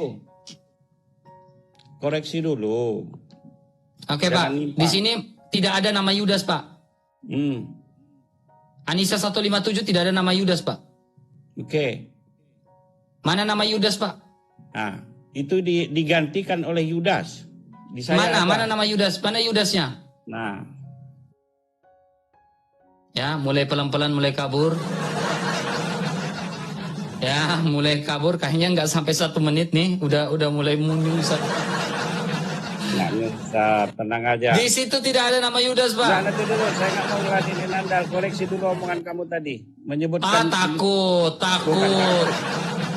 Koreksi dulu. Oke Jangan Pak. nimpa. Di sini tidak ada nama Yudas Pak. Anisa 157 tidak ada nama Yudas Pak. Oke. Mana nama Yudas Pak? Nah, itu digantikan oleh Yudas. Di saya ada. Mana nama Yudas? Mana Yudasnya? Nah, Ya, mulai pelan-pelan mulai kabur. Ya, mulai kabur. Kayaknya nggak sampai 1 menit nih. Udah mulai muncul. nggak nyusah, tenang aja. Di situ tidak ada nama Yudas Nah, Pak. nanti dulu, saya nggak mau ngeladenin Anda. Koreksi dulu omongan kamu tadi. Menyebutkan Takut.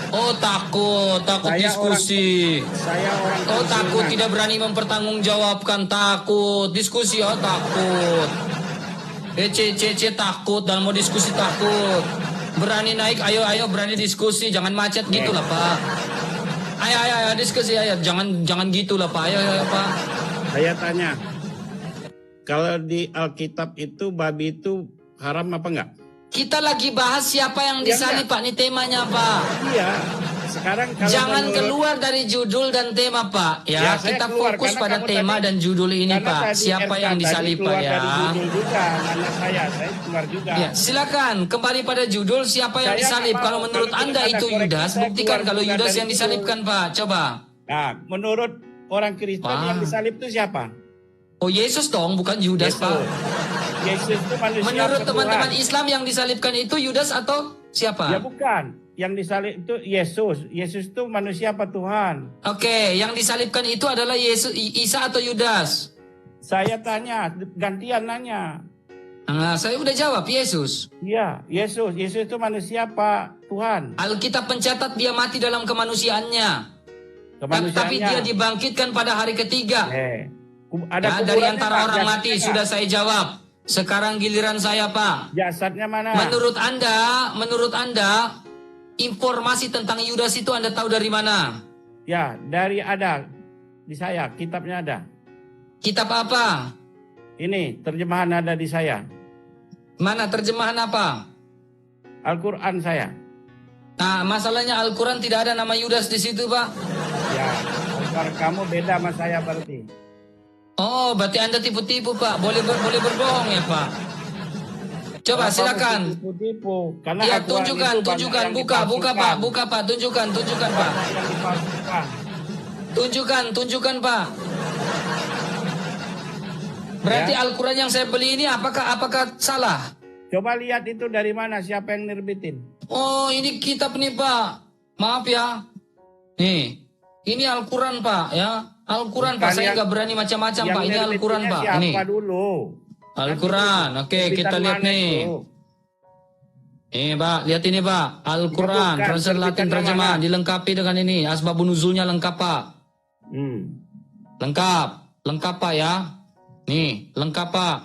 Oh, takut Saya diskusi. saya orang Oh, takut pensiunan. tidak berani mempertanggungjawabkan, takut diskusi, oh takut. Takut dan mau diskusi takut. Berani naik, ayo berani diskusi, jangan macet gitulah Pak. Ayo diskusi, ayo jangan gitulah Pak, ayo Pak. Saya tanya, kalau di Alkitab itu babi itu haram apa enggak? Kita lagi bahas siapa yang Ya, disalib Pak, ini temanya Pak. Iya. Sekarang kalau Jangan menurut- keluar dari judul dan tema Pak. Ya, Ya, saya kita keluar, fokus karena pada kamu tema tadi- dan judul ini karena Pak. tadi Siapa RK yang tadi disalib Pak keluar ya. dari judul juga, nanya saya keluar juga. Ya, silakan kembali pada judul siapa yang Saya disalib. nggak Kalau mau. menurut Kalau Anda ada itu koreksi, Yudas, saya buktikan keluar kalau juga Yudas dari yang judul. disalibkan Pak. Coba. Nah, menurut orang Kristen Wah. yang disalib itu siapa? Oh Yesus dong, bukan Yudas Pak. Yesus itu manusia Menurut apa teman-teman Tuhan? Islam yang disalibkan itu Yudas atau siapa? Ya bukan. Yang disalib itu Yesus. Yesus itu manusia apa Tuhan? Oke, yang disalibkan itu adalah Yesus, Isa atau Yudas? Saya tanya, gantian nanya. Nah, saya udah jawab Yesus. Iya, Yesus. Yesus itu manusia apa Tuhan? Alkitab mencatat dia mati dalam kemanusiaannya. Kemanusiaannya. Tapi dia dibangkitkan pada hari ketiga. Ada Ya, dari kuburannya antara nggak? orang Jasadnya mati nggak? sudah saya jawab. Sekarang giliran saya Pak. Jasadnya mana? Menurut Anda, informasi tentang Yudas itu Anda tahu dari mana? Ya, dari ada di saya, kitabnya ada. Kitab apa? Ini terjemahan ada di saya. Mana terjemahan apa? Al-Quran saya. Nah, masalahnya Al-Quran tidak ada nama Yudas di situ, Pak. Ya, Al-Quran kamu beda sama saya berarti. Oh, berarti Anda tipu-tipu, Pak. Boleh berbohong ya, Pak. Coba Kenapa silakan. mesti tipu-tipu? Karena Ya, Al-Quran tunjukkan, itu banyak tunjukkan, yang buka, Pak, tunjukkan, Pak. Banyak yang dipalsukan. Tunjukkan, Pak. Berarti Ya. Al-Quran yang saya beli ini apakah salah? Coba lihat itu dari mana, siapa yang nerbitin? Oh, ini kitab nih Pak. Maaf ya. Nih, ini Al-Quran Pak ya. Al-Quran Pak, Bukan saya yang- nggak berani macam-macam Yang Pak. Ini Al-Quran nerbitinnya Pak. siapa Ini dulu? Al-Quran. Oke, Nerbitan kita lihat mana nih. itu? Nih Pak, lihat ini Pak. Al-Quran, Bukan, translate Latin terbitannya terjemahan, mana? dilengkapi dengan ini. Asbabun nuzulnya lengkap Pak. Lengkap. Lengkap Pak ya. Nih, lengkap Pak.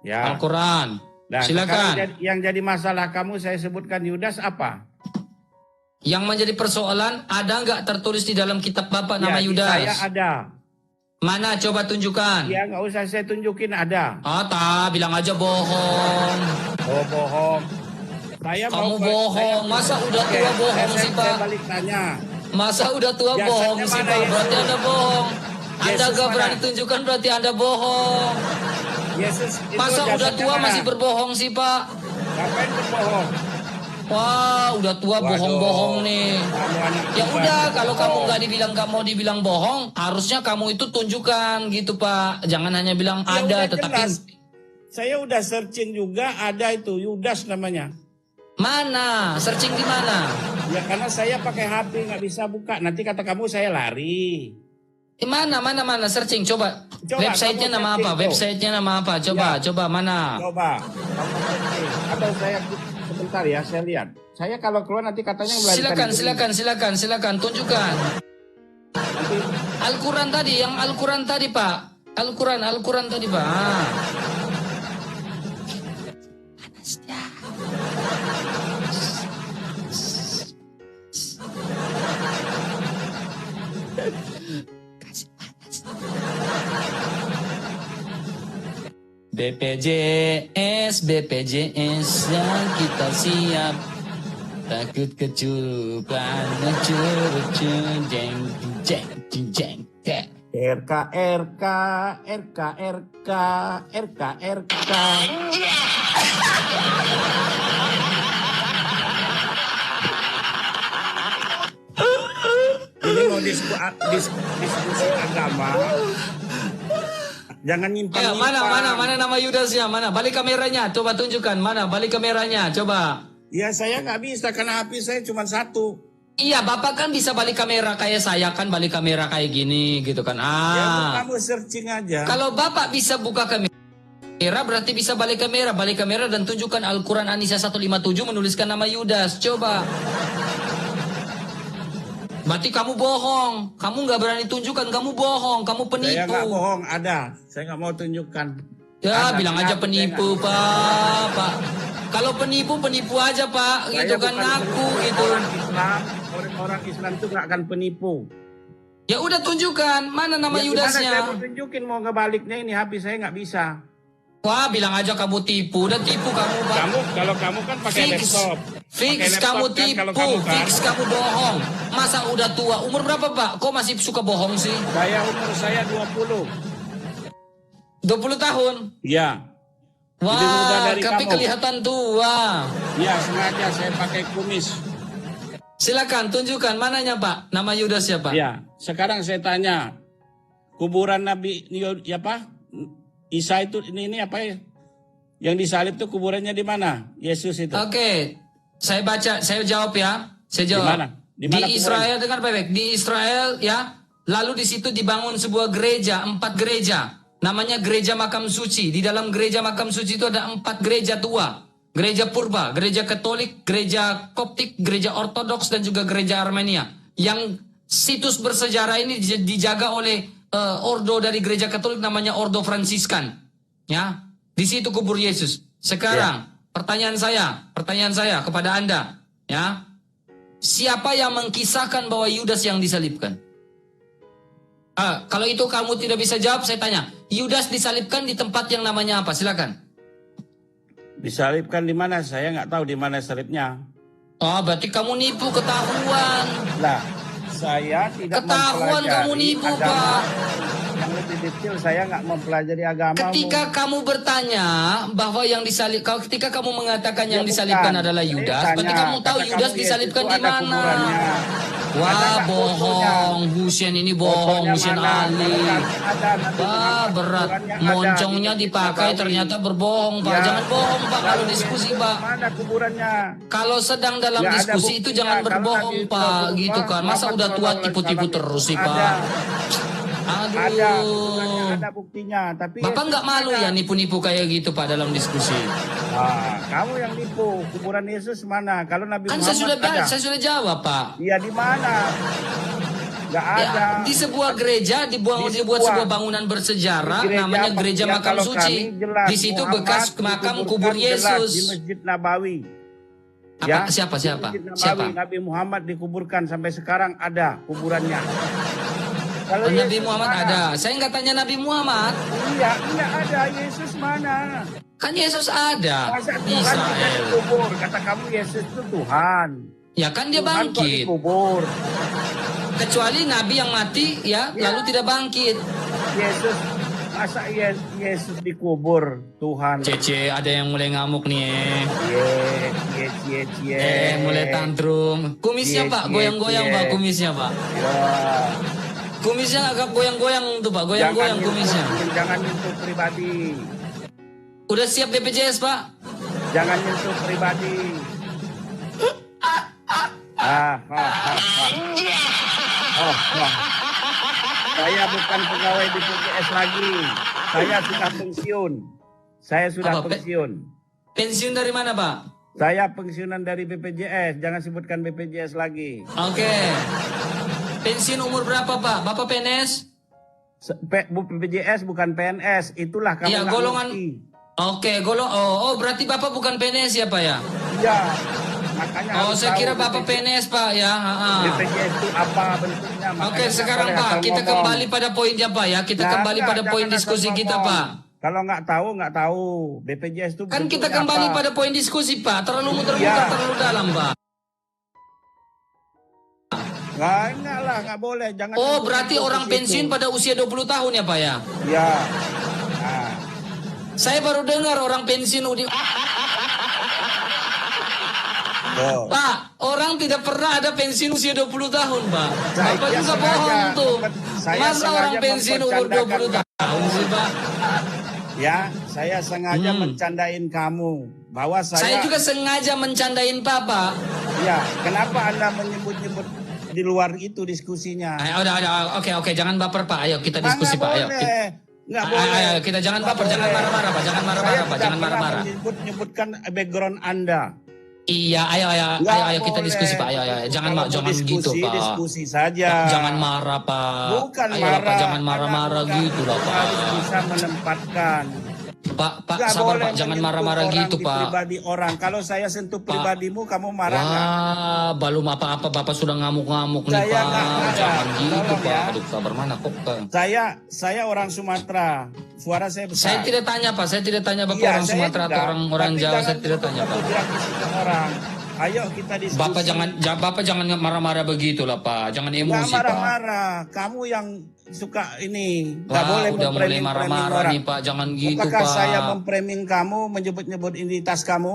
Ya. Al-Quran. Nah, Silakan. sekarang yang jadi masalah kamu saya sebutkan Yudas apa? Yang menjadi persoalan, ada nggak tertulis di dalam kitab Bapak nama Ya, di Yudas? Saya ada. Mana coba tunjukkan? Ya nggak usah saya tunjukin ada. Tak, bilang aja bohong. Oh bohong. Saya Kamu mau bohong. Masa udah tua bohong sih, Pak? Saya balik tanya. Masa udah tua Jasanya bohong sih mana, Pak? Yesus? Berarti Anda bohong. Anda Yesus gak mana? berani tunjukkan berarti Anda bohong. Yesus itu Masa udah jasadnya tua mana? masih berbohong sih Pak? Ngapain berbohong? Wah, udah tua Waduh. bohong-bohong nih. Kamu anak Ya Tuhan. udah, kalau kamu nggak dibilang nggak mau dibilang bohong, harusnya kamu itu tunjukkan gitu Pak. Jangan hanya bilang Ya ada, udah tetapi jelas. Saya udah searching juga ada itu Yudas namanya. mana? Searching di mana? Ya karena saya pakai HP nggak bisa buka. Nanti kata kamu saya lari. Mana? Searching, coba. Coba, Websitenya kamu nama apa? searching, tuh. Websitenya nama apa? Coba mana? Coba. Kamu searching. Atau saya sebentar ya saya lihat. Saya kalau keluar nanti katanya melarikan diri. Silakan, tunjukkan. Al-Quran tadi, yang Al-Quran tadi Pak. Al-Quran tadi Pak. BPJS yang kita siap. Takut kecurupan, jeng. RK. Ini mau diskusi agama. Jangan nyimpan. Ayo, mana nama Yudasnya? Mana? Balik kameranya, coba tunjukkan. Mana? Balik kameranya, coba. Ya saya nggak bisa karena HP saya cuma satu. Iya, Bapak kan bisa balik kamera kayak saya kan balik kamera kayak gini gitu kan. Ya kamu searching aja. Kalau Bapak bisa buka kamera berarti bisa balik kamera dan tunjukkan Al-Quran An-Nisa 157 menuliskan nama Yudas. Coba. Berarti kamu bohong. Kamu nggak berani tunjukkan, kamu bohong, kamu Saya penipu. nggak bohong, ada. Saya nggak mau tunjukkan. Ya, Ada, bilang aja kenapa penipu, saya nggak- Pak. Kalau penipu aja, Pak. Saya Gitu kan bukan ngaku penipu. gitu. Orang Islam itu nggak akan penipu. Ya udah tunjukkan mana nama Ya, gimana saya Yudasnya. mau tunjukin mau ngebaliknya ini HP saya nggak bisa. Wah, bilang aja kamu tipu. Udah tipu kamu, Pak. Kalau kamu kan pakai Fix. laptop. Fix Pakai laptop kamu kan, tipu, kalau kamu kan. fix kamu bohong. Masa udah tua? Umur berapa, Pak? Kok masih suka bohong sih? Umur saya 20. 20 tahun. Ya. Lebih muda Wah, dari tapi kamu. kelihatan tua. Ya sengaja saya pakai kumis. Silakan tunjukkan mananya, Pak? Nama Yudas ya, Pak? Ya. Sekarang saya tanya. Kuburan Nabi Isa itu ini apa ya? Yang disalib tuh kuburannya di mana? Yesus itu. Oke, saya baca, saya jawab ya. Saya jawab. Di mana? Di mana Di Israel, dengar baik-baik. Di Israel ya. Lalu di situ dibangun sebuah gereja, 4 gereja. Namanya gereja makam suci. Di dalam gereja makam suci itu ada 4 gereja tua. Gereja purba, gereja Katolik, gereja Koptik, gereja Ortodoks dan juga gereja Armenia. Yang situs bersejarah ini dijaga oleh ordo dari gereja Katolik namanya Ordo Fransiskan. Ya. Di situ kubur Yesus. Sekarang pertanyaan saya kepada Anda, ya. Siapa yang mengkisahkan bahwa Yudas yang disalibkan? Kalau itu kamu tidak bisa jawab, saya tanya. Yudas disalibkan di tempat yang namanya apa? Silakan. Disalibkan di mana? Saya nggak tahu di mana salibnya. Oh, berarti kamu nipu, ketahuan. Lah, saya tidak Ketahuan kamu mempelajari nipu, agama. Pak. Yang lebih detail saya nggak mempelajari agama. Ketika kamu bertanya bahwa yang ketika kamu mengatakan yang Ya, disalibkan bukan. adalah Saya Yudas, tanya, berarti kamu tahu kata Yudas kamu disalibkan Yesus di itu ada mana? kuburannya. Wah, nggak bohong. Husein ini bohong, Fotonya Husein mana? Ali. Kalau ada, nanti Wah, berat. kuburannya ada Moncongnya di dipakai Nabawi. ternyata berbohong, Pak. Ya. Jangan bohong, Pak, kalau Lalu diskusi, Yesus Pak. Mana kuburannya? Kalau sedang dalam Nggak ada diskusi itu buktinya. jangan Kalau berbohong, Nabi Pak, Rasulullah gitu kan. Masa Muhammad udah tua SAW tipu-tipu itu terus sih, ada. Pak. Ada, kuburannya Aduh. ada buktinya. Tapi Bapak Yesus nggak malu ada. ya nipu-nipu kayak gitu, Pak, dalam diskusi? Kamu yang nipu. Kuburan Yesus mana? Kalau Nabi Kan saya Muhammad ada. saya sudah jawab, Pak. Iya di mana? Nggak Ya, ada. di sebuah gereja dibuat sebuah bangunan bersejarah Di gereja namanya apa? Gereja Ya, Makam kalau Suci. kami jelas, Di situ Muhammad bekas makam kubur dikuburkan jelas Yesus. di Masjid Nabawi. Apa, siapa? Di Masjid Nabawi, Siapa? Nabi Muhammad dikuburkan sampai sekarang ada kuburannya. Kalau Oh, Nabi Yesus Muhammad mana? ada. Saya nggak tanya Nabi Muhammad. Iya ada. Yesus mana? Kan Yesus ada. Masa Tuhan tidak Israel. dikubur? Kata kamu Yesus itu Tuhan. Ya kan dia Tuhan kok bangkit. dikubur? Kecuali Nabi yang mati ya, lalu tidak bangkit. Yesus, masa Yesus dikubur Tuhan? Cece, ada yang mulai ngamuk nih. Mulai tantrum. Kumisnya, Pak, goyang-goyang, Pak, kumisnya, Pak. Ya. Kumisnya agak goyang-goyang tuh, Pak, goyang-goyang kumisnya. Jangan nyentuh pribadi. Udah siap BPJS, Pak? Jangan nyentuh pribadi. Saya bukan pegawai di BPJS lagi. Saya sudah pensiun. Saya sudah Apa, pensiun. Pensiun dari mana, Pak? Saya pensiunan dari BPJS. Jangan sebutkan BPJS lagi. Oke. Pensiun umur berapa, Pak? Bapak PNS? BPJS bukan PNS. Itulah kamu Iya, nggak golongan. ngerti. Oke, berarti Bapak bukan PNS ya, Pak ya? Iya. Makanya Oh, harus saya tahu kira Bapak PNS, Pak ya. BPJS itu apa bentuknya. Oke, Makanya sekarang nggak boleh Pak, asal kita ngomong. kembali pada poinnya, Pak ya. Kita kembali pada Jangan poin asal diskusi kita, ngomong. Pak. Kalau nggak tahu. BPJS itu Kan kita bentuknya kembali apa? pada poin diskusi, Pak. Terlalu muter-muter, Iya. terlalu dalam, Pak. Enggak lah, nggak boleh. Jangan. Oh, sentuh berarti ke orang situ. pensiun pada usia 20 tahun ya, Pak ya? Iya. Nah, Saya baru dengar orang pensiun tuh. Pak, orang tidak pernah ada pensiun usia 20 tahun, Pak. Saya Bapak juga sengaja bohong tuh. saya Masa sengaja orang pensiun umur 20 mempercandakan tahun sih, Pak? Ya, saya sengaja mencandain kamu bahwa Saya juga sengaja mencandain Papa. Ya, kenapa Anda menyebut-nyebut di luar itu diskusinya? Udah, oke, jangan baper, Pak. Ayo kita diskusi, Pak. Ayo. Nggak boleh. Ayo, kita jangan Nggak baper, jangan boleh. marah-marah, Pak. Jangan marah-marah, Saya Pak. tidak Jangan pernah marah-marah. menyebutkan background Anda. Iya, ayo kita boleh. diskusi, Pak. Ayo. Jangan Kalau jangan diskusi, gitu, Pak. Diskusi saja. Pak, jangan marah, Pak. Bukan Ayo, marah. Pak, jangan marah-marah Anda gitu lah, Pak. harus bisa menempatkan. Pak, Nggak sabar, boleh Pak. Jangan menyentuh marah-marah orang gitu, di Pak. Pribadi orang. Kalau saya sentuh pribadimu, kamu marah nggak? Wah, belum apa-apa, Bapak sudah ngamuk-ngamuk nih, Saya Pak. nggak marah. Jangan gitu, Tolong Pak. ya. Aduh, sabar mana kok, Pak. Saya orang Sumatera. Suara saya besar. Saya tidak tanya, Pak. Saya tidak tanya Bapak Iya, orang saya Sumatera atau juga. orang Tapi Jawa. jangan Saya tidak tanya, Pak. menyebut seseorang. Ayo kita diskusi. Bapak jangan marah-marah begitu lah, Pak. Jangan Nggak emosi, Pak. marah-marah. Kamu yang suka ini. Nggak Wah, boleh udah mulai memframing marah-marah orang. nih, Pak. Jangan gitu, Apakah Pak. saya memframing kamu, menyebut-nyebut identitas kamu?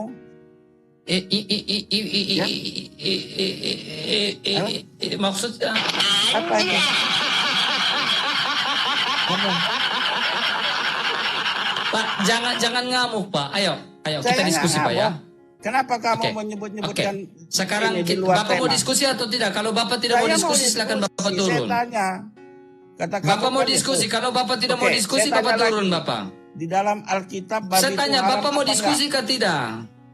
Maksudnya Apa itu? Pak, jangan ngamuk, Pak. Ayo kita Saya diskusi, nggak Pak ya. ngamuk. Kenapa kamu Oke. menyebut-nyebutkan Sekarang ini di luar Bapak mau tema? diskusi atau tidak? Kalau Bapak tidak mau Saya diskusi, silakan Bapak diskusi. turun. Saya tanya. Kata kamu Bapak mau kan diskusi. itu. Kalau Bapak tidak Oke, mau diskusi, saya Bapak tanya turun, lagi. Bapak. Di dalam Alkitab babi Saya itu tanya, haram Bapak mau apa diskusi enggak? kah tidak?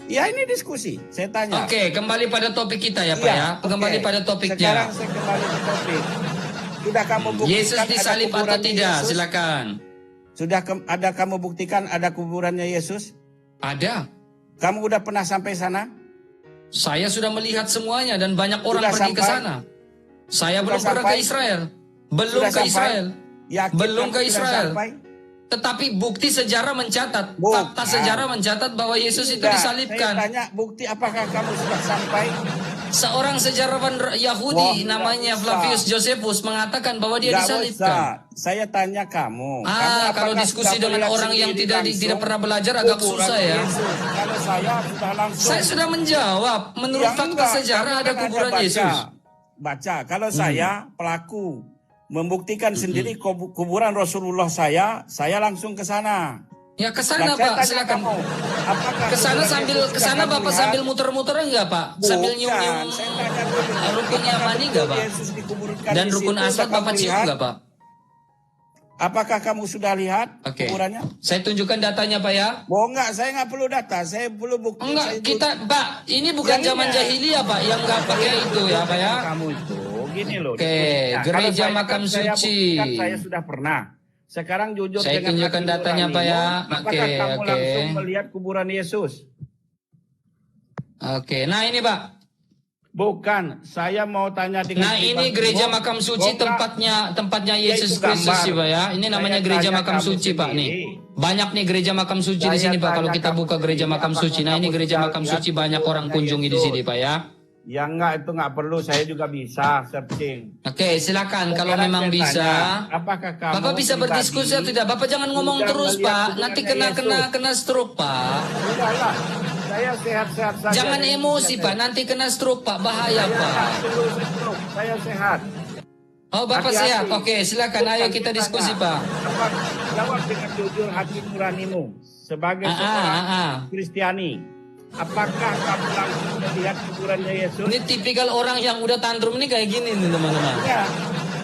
Ya ini diskusi. Saya tanya. Oke, kembali pada topik kita ya, Pak Iya, ya. oke. Kembali pada topiknya. Sekarang saya kembali ke topik. Sudah kamu buktikan Yesus ada disalib atau kuburannya tidak? Yesus? Silakan. Sudah ada kamu buktikan ada kuburannya Yesus? Ada. Kamu udah pernah sampai sana? Saya sudah melihat semuanya dan banyak orang Sudah pergi ke sampai? sana. Saya Sudah belum pernah ke sampai? Israel. Belum Sudah ke sampai? Israel. Yakin Belum kamu ke sudah Israel. sampai? Tetapi bukti sejarah mencatat, Bukan. fakta sejarah mencatat bahwa Yesus itu Tidak, disalibkan. Saya tanya bukti apakah kamu sudah sampai? Seorang sejarawan Yahudi Wah, namanya nggak Flavius usah. Josephus mengatakan bahwa dia Nggak disalibkan. usah. Saya tanya kamu. Kamu Kalau apakah diskusi sudah dengan melihat orang yang sendiri tidak langsung pernah belajar agak kuburan susah ya. Yesus? Kalau saya sudah langsung. Saya sudah menjawab, menurut Ya, fakta enggak, sejarah kamu ada kan kuburan baca. Yesus. baca. Kalau saya pelaku membuktikan sendiri kuburan Rasulullah saya langsung ke sana. Ya ke Nah, sana saya Pak, tanya silakan. kamu, apakah Ke sana kuburan sambil Yesus ke sana yang kamu Bapak lihat? sambil muter-muter enggak, Pak? Sambil Bukan, nyium-nyium saya tanya dulu. rukun Apakah Yamani betul enggak, Pak? Yesus dikuburkan Dan di rukun situ, aswad sudah Bapak kamu cium lihat? enggak, Pak? Apakah kamu sudah lihat Oke. kuburannya? Saya tunjukkan datanya, Pak ya. Oh enggak, saya nggak perlu data, saya perlu bukti. Enggak, saya kita Pak, ini bukan Yang zaman iya. jahiliyah, Pak, yang enggak pakai itu ya, Pak ya. Kamu itu gini loh. Oke, diskusinya. Kalau gereja saya makam saya suci. buktikan, saya sudah pernah. Sekarang jujur Saya dengan tunjukkan hati datanya, Pak ya. nuranimu, apakah Oke, kamu oke. langsung melihat kuburan Yesus? Oke, nah ini Pak. Bukan, saya mau tanya dengan Nah ini pribadi. gereja Oh, makam suci enggak. tempatnya Ya, Yesus itu Kristus gambar. sih Pak ya. Ini namanya Saya gereja tanya makam kamu suci Pak nih. sendiri. Banyak nih gereja makam suci di Saya sini Pak. Kalau tanya kita kamu buka gereja sendiri, makam apakah suci. Nah ini kamu gereja sudah makam lihat suci banyak orang kuburannya kunjungi di Yesus? sini Pak ya. Ya enggak, itu enggak perlu, saya juga bisa searching. Oke silakan kalau Sekarang memang saya bisa. tanya, apakah kamu Bapak bisa pribadi berdiskusi atau tidak? Bapak jangan ngomong sudah terus melihat Pak. Nanti kuburannya kena stroke Pak. Udahlah, saya sehat-sehat saja. Jangan Jadi emosi saya- Pak. Nanti kena stroke Pak. Bahaya Saya Pak. nggak perlu stroke, saya sehat. Oh Bapak Hati-hati. sehat. Oke silakan. Ayo Bukan kita ditanya. diskusi Pak. Jawab dengan jujur hati nuranimu sebagai Ah, seorang ah, ah. Kristiani. Apakah kamu langsung melihat kuburannya Yesus? Ini tipikal orang yang udah tantrum ini kayak gini nih teman-teman. Ya.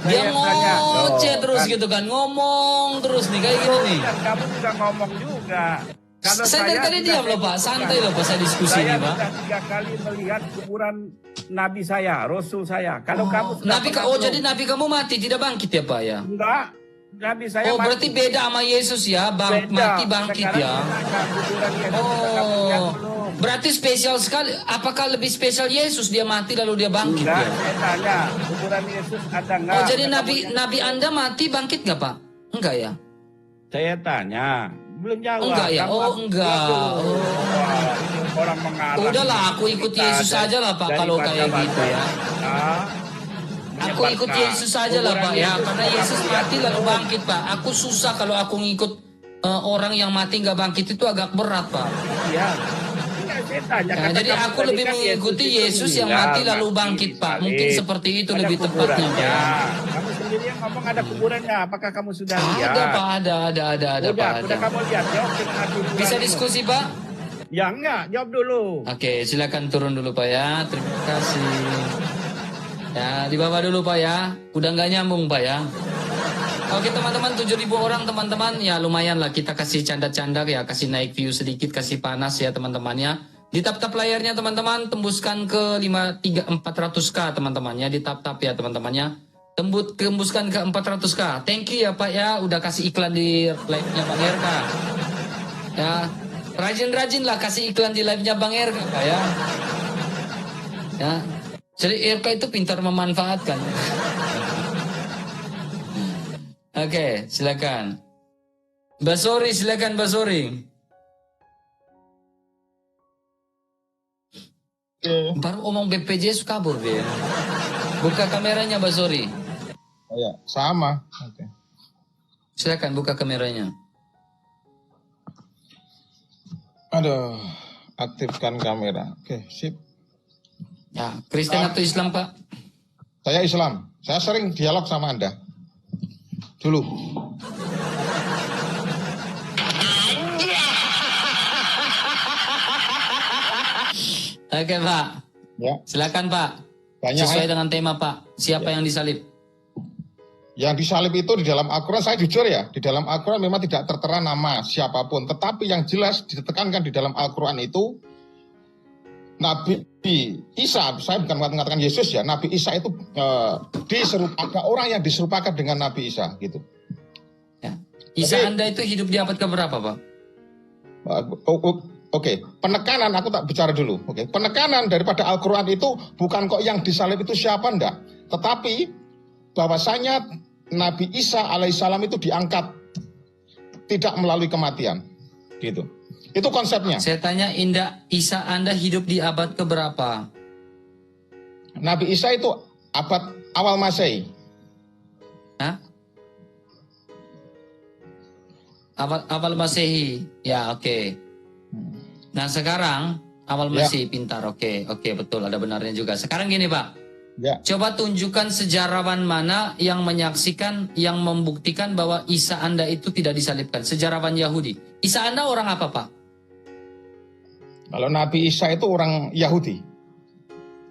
Dia Saya tanya, ngoceh "Oh, terus kan- gitu kan, ngomong terus nih kayak gini nih. Dan kamu juga ngomong juga. Kalau Saya dari tadi sudah diam loh Pak, buktikan. santai loh pas saya diskusi Saya nih Pak. sudah 3 kali melihat kuburan Nabi saya, Rasul saya. Kalau kamu sudah Nabi, pernah oh belum? jadi Nabi kamu mati tidak bangkit ya Pak ya? Enggak, Nabi saya Oh mati. berarti beda sama Yesus ya, Beda. mati bangkit Sekarang ya. ditanya, kuburan Yesus sudah kamu lihat Oh, belum? berarti spesial sekali. Apakah lebih spesial Yesus dia mati lalu dia bangkit Enggak, ya? saya tanya, kuburan Yesus ada enggak? Oh jadi Ada Nabi kamu lihat? Nabi Anda mati bangkit nggak Pak? Enggak ya? Saya tanya, belum jawab. Enggak ya? Kamu Oh, harus enggak. jawab dulu. Oh. Wah, ini orang mengarang. Udahlah, aku ikut Yesus aja lah, Pak, kalau kayak gitu ya. Aku ikut Yesus saja lah Pak ya, karena Yesus mati lalu bangkit Pak. Aku susah kalau aku ngikut orang yang mati nggak bangkit itu agak berat Pak. Iya. Enggak, saya tanya, Nah, kata jadi kamu aku tadi lebih kan mengikuti itu Yesus yang meninggal, mati lalu mati bangkit Pak. disalib. Mungkin seperti itu Ada lebih tepatnya Pak. kuburannya. Kamu sendiri yang ngomong ada kuburannya. Apakah kamu sudah lihat? Ada Pak, ada Udah, Pak. udah kamu lihat. Jawab dengan hati nurani. Bisa diskusi Pak? Ya enggak, jawab dulu. Oke, silakan turun dulu Pak ya. Terima kasih. Ya, di bawah dulu Pak ya. Udah nggak nyambung Pak ya. Oke teman-teman, 7.000 orang teman-teman. Ya lumayan lah kita kasih canda-canda ya. Kasih naik view sedikit, kasih panas ya teman-teman ya. Di tap-tap layarnya teman-teman. Tembuskan ke 400k teman-teman ya. Di tap-tap ya teman-teman ya. Tembuskan ke 400k. Thank you ya Pak ya. Udah kasih iklan di live-nya Bang RK. Ya. Rajin-rajin lah kasih iklan di live-nya Bang RK Pak ya. Ya. Jadi RK itu pintar memanfaatkan. Oke, silakan. Basori, silakan Basori. Baru omong BPJS kabur dia. Buka kameranya Basori. Oh ya, sama. Oke. Silakan buka kameranya. Aduh, aktifkan kamera. Oke, sip. Ya, Kristen atau Islam Pak? Saya Islam. Saya sering dialog sama Anda. Dulu. Oke Pak. Ya, Silakan Pak. banyak Sesuai dengan tema Pak. Siapa yang disalib? yang disalib itu di dalam Al-Quran, saya jujur ya, di dalam Al-Quran memang tidak tertera nama siapapun. Tetapi yang jelas ditekankan di dalam Al-Quran itu, Nabi Isa, saya bukan mengatakan Yesus ya, Nabi Isa itu ada orang yang diserupakan dengan Nabi Isa gitu. Ya. Isa Jadi- Anda itu hidup di abad keberapa Pak? Oke, penekanan aku tak bicara dulu. Oke, penekanan daripada Al-Quran itu bukan kok yang disalib itu siapa enggak, tetapi bahwasanya Nabi Isa alaihissalam itu diangkat tidak melalui kematian, gitu. Itu konsepnya. Saya tanya Isa Anda hidup di abad keberapa? Nabi Isa itu abad awal Masehi. Hah? Awal Masehi. Ya, oke. Nah, sekarang awal Ya. Masehi pintar. Oke, betul ada benarnya juga. Sekarang gini, Pak. Ya. Coba tunjukkan sejarawan mana yang menyaksikan, yang membuktikan bahwa Isa Anda itu tidak disalibkan. Sejarawan Yahudi. Isa Anda orang apa, Pak? Kalau Nabi Isa itu orang Yahudi.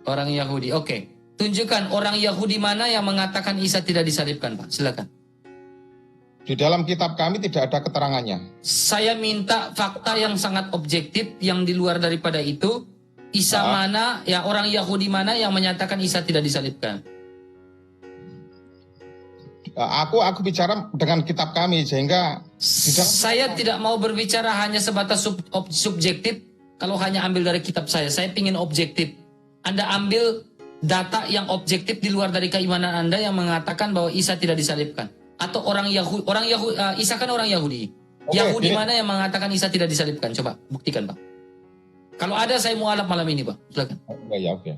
Orang Yahudi, oke. Tunjukkan orang Yahudi mana yang mengatakan Isa tidak disalibkan, Pak. Silakan. Di dalam kitab kami tidak ada keterangannya. Saya minta fakta yang sangat objektif, yang di luar daripada itu. Isa mana, ya orang Yahudi mana yang menyatakan Isa tidak disalibkan? Aku bicara dengan kitab kami sehingga Saya tidak mau berbicara hanya sebatas subjektif. Kalau hanya ambil dari kitab saya ingin objektif. Anda ambil data yang objektif di luar dari keimanan Anda yang mengatakan bahwa Isa tidak disalibkan. Atau orang Yahudi, Isa kan orang Yahudi. Yahudi mana yang mengatakan Isa tidak disalibkan? Coba buktikan, Pak. Kalau ada saya mualaf malam ini, Pak. Silakan. Oke.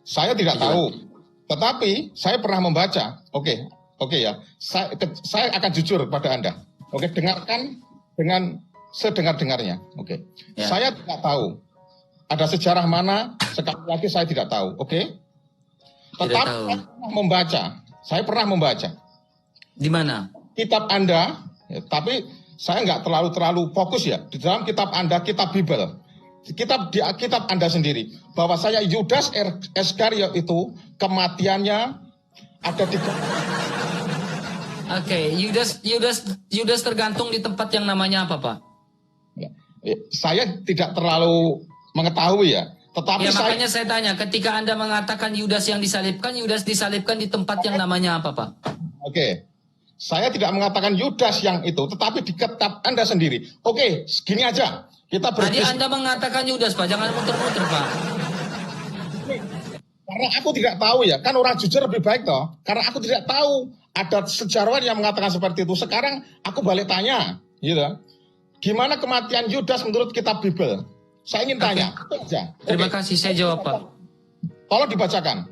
Saya tidak tahu, tetapi saya pernah membaca. Oke ya. Saya akan jujur pada Anda. Oke, dengarkan dengan sedengar-dengarnya. Oke. Ya. Saya tidak tahu. Ada sejarah mana? Sekali lagi saya tidak tahu. Oke. Tetapi tahu. Saya pernah membaca. Di mana? Kitab Anda, ya, tapi saya nggak terlalu fokus ya. Di dalam kitab Anda, kitab Bible. Kitab Anda sendiri, bahwa saya Yudas Iskariot itu kematiannya ada di. Oke, Yudas tergantung di tempat yang namanya apa, Pak? Ya, saya tidak terlalu mengetahui ya, tetapi makanya saya tanya, ketika Anda mengatakan Yudas yang disalibkan, Yudas disalibkan di tempat yang namanya apa, Pak? Oke. Saya tidak mengatakan Yudas yang itu, tetapi di kitab Anda sendiri. Oke, segini aja. Tadi Anda mengatakan Yudas, Pak. Jangan muter-muter, Pak. Karena aku tidak tahu ya. Kan orang jujur lebih baik toh. Karena aku tidak tahu ada sejarawan yang mengatakan seperti itu. Sekarang aku balik tanya. Gitu. Gimana kematian Yudas menurut kitab Bible? Saya ingin tanya. Itu aja. Terima kasih, saya jawab, Pak. Tolong dibacakan.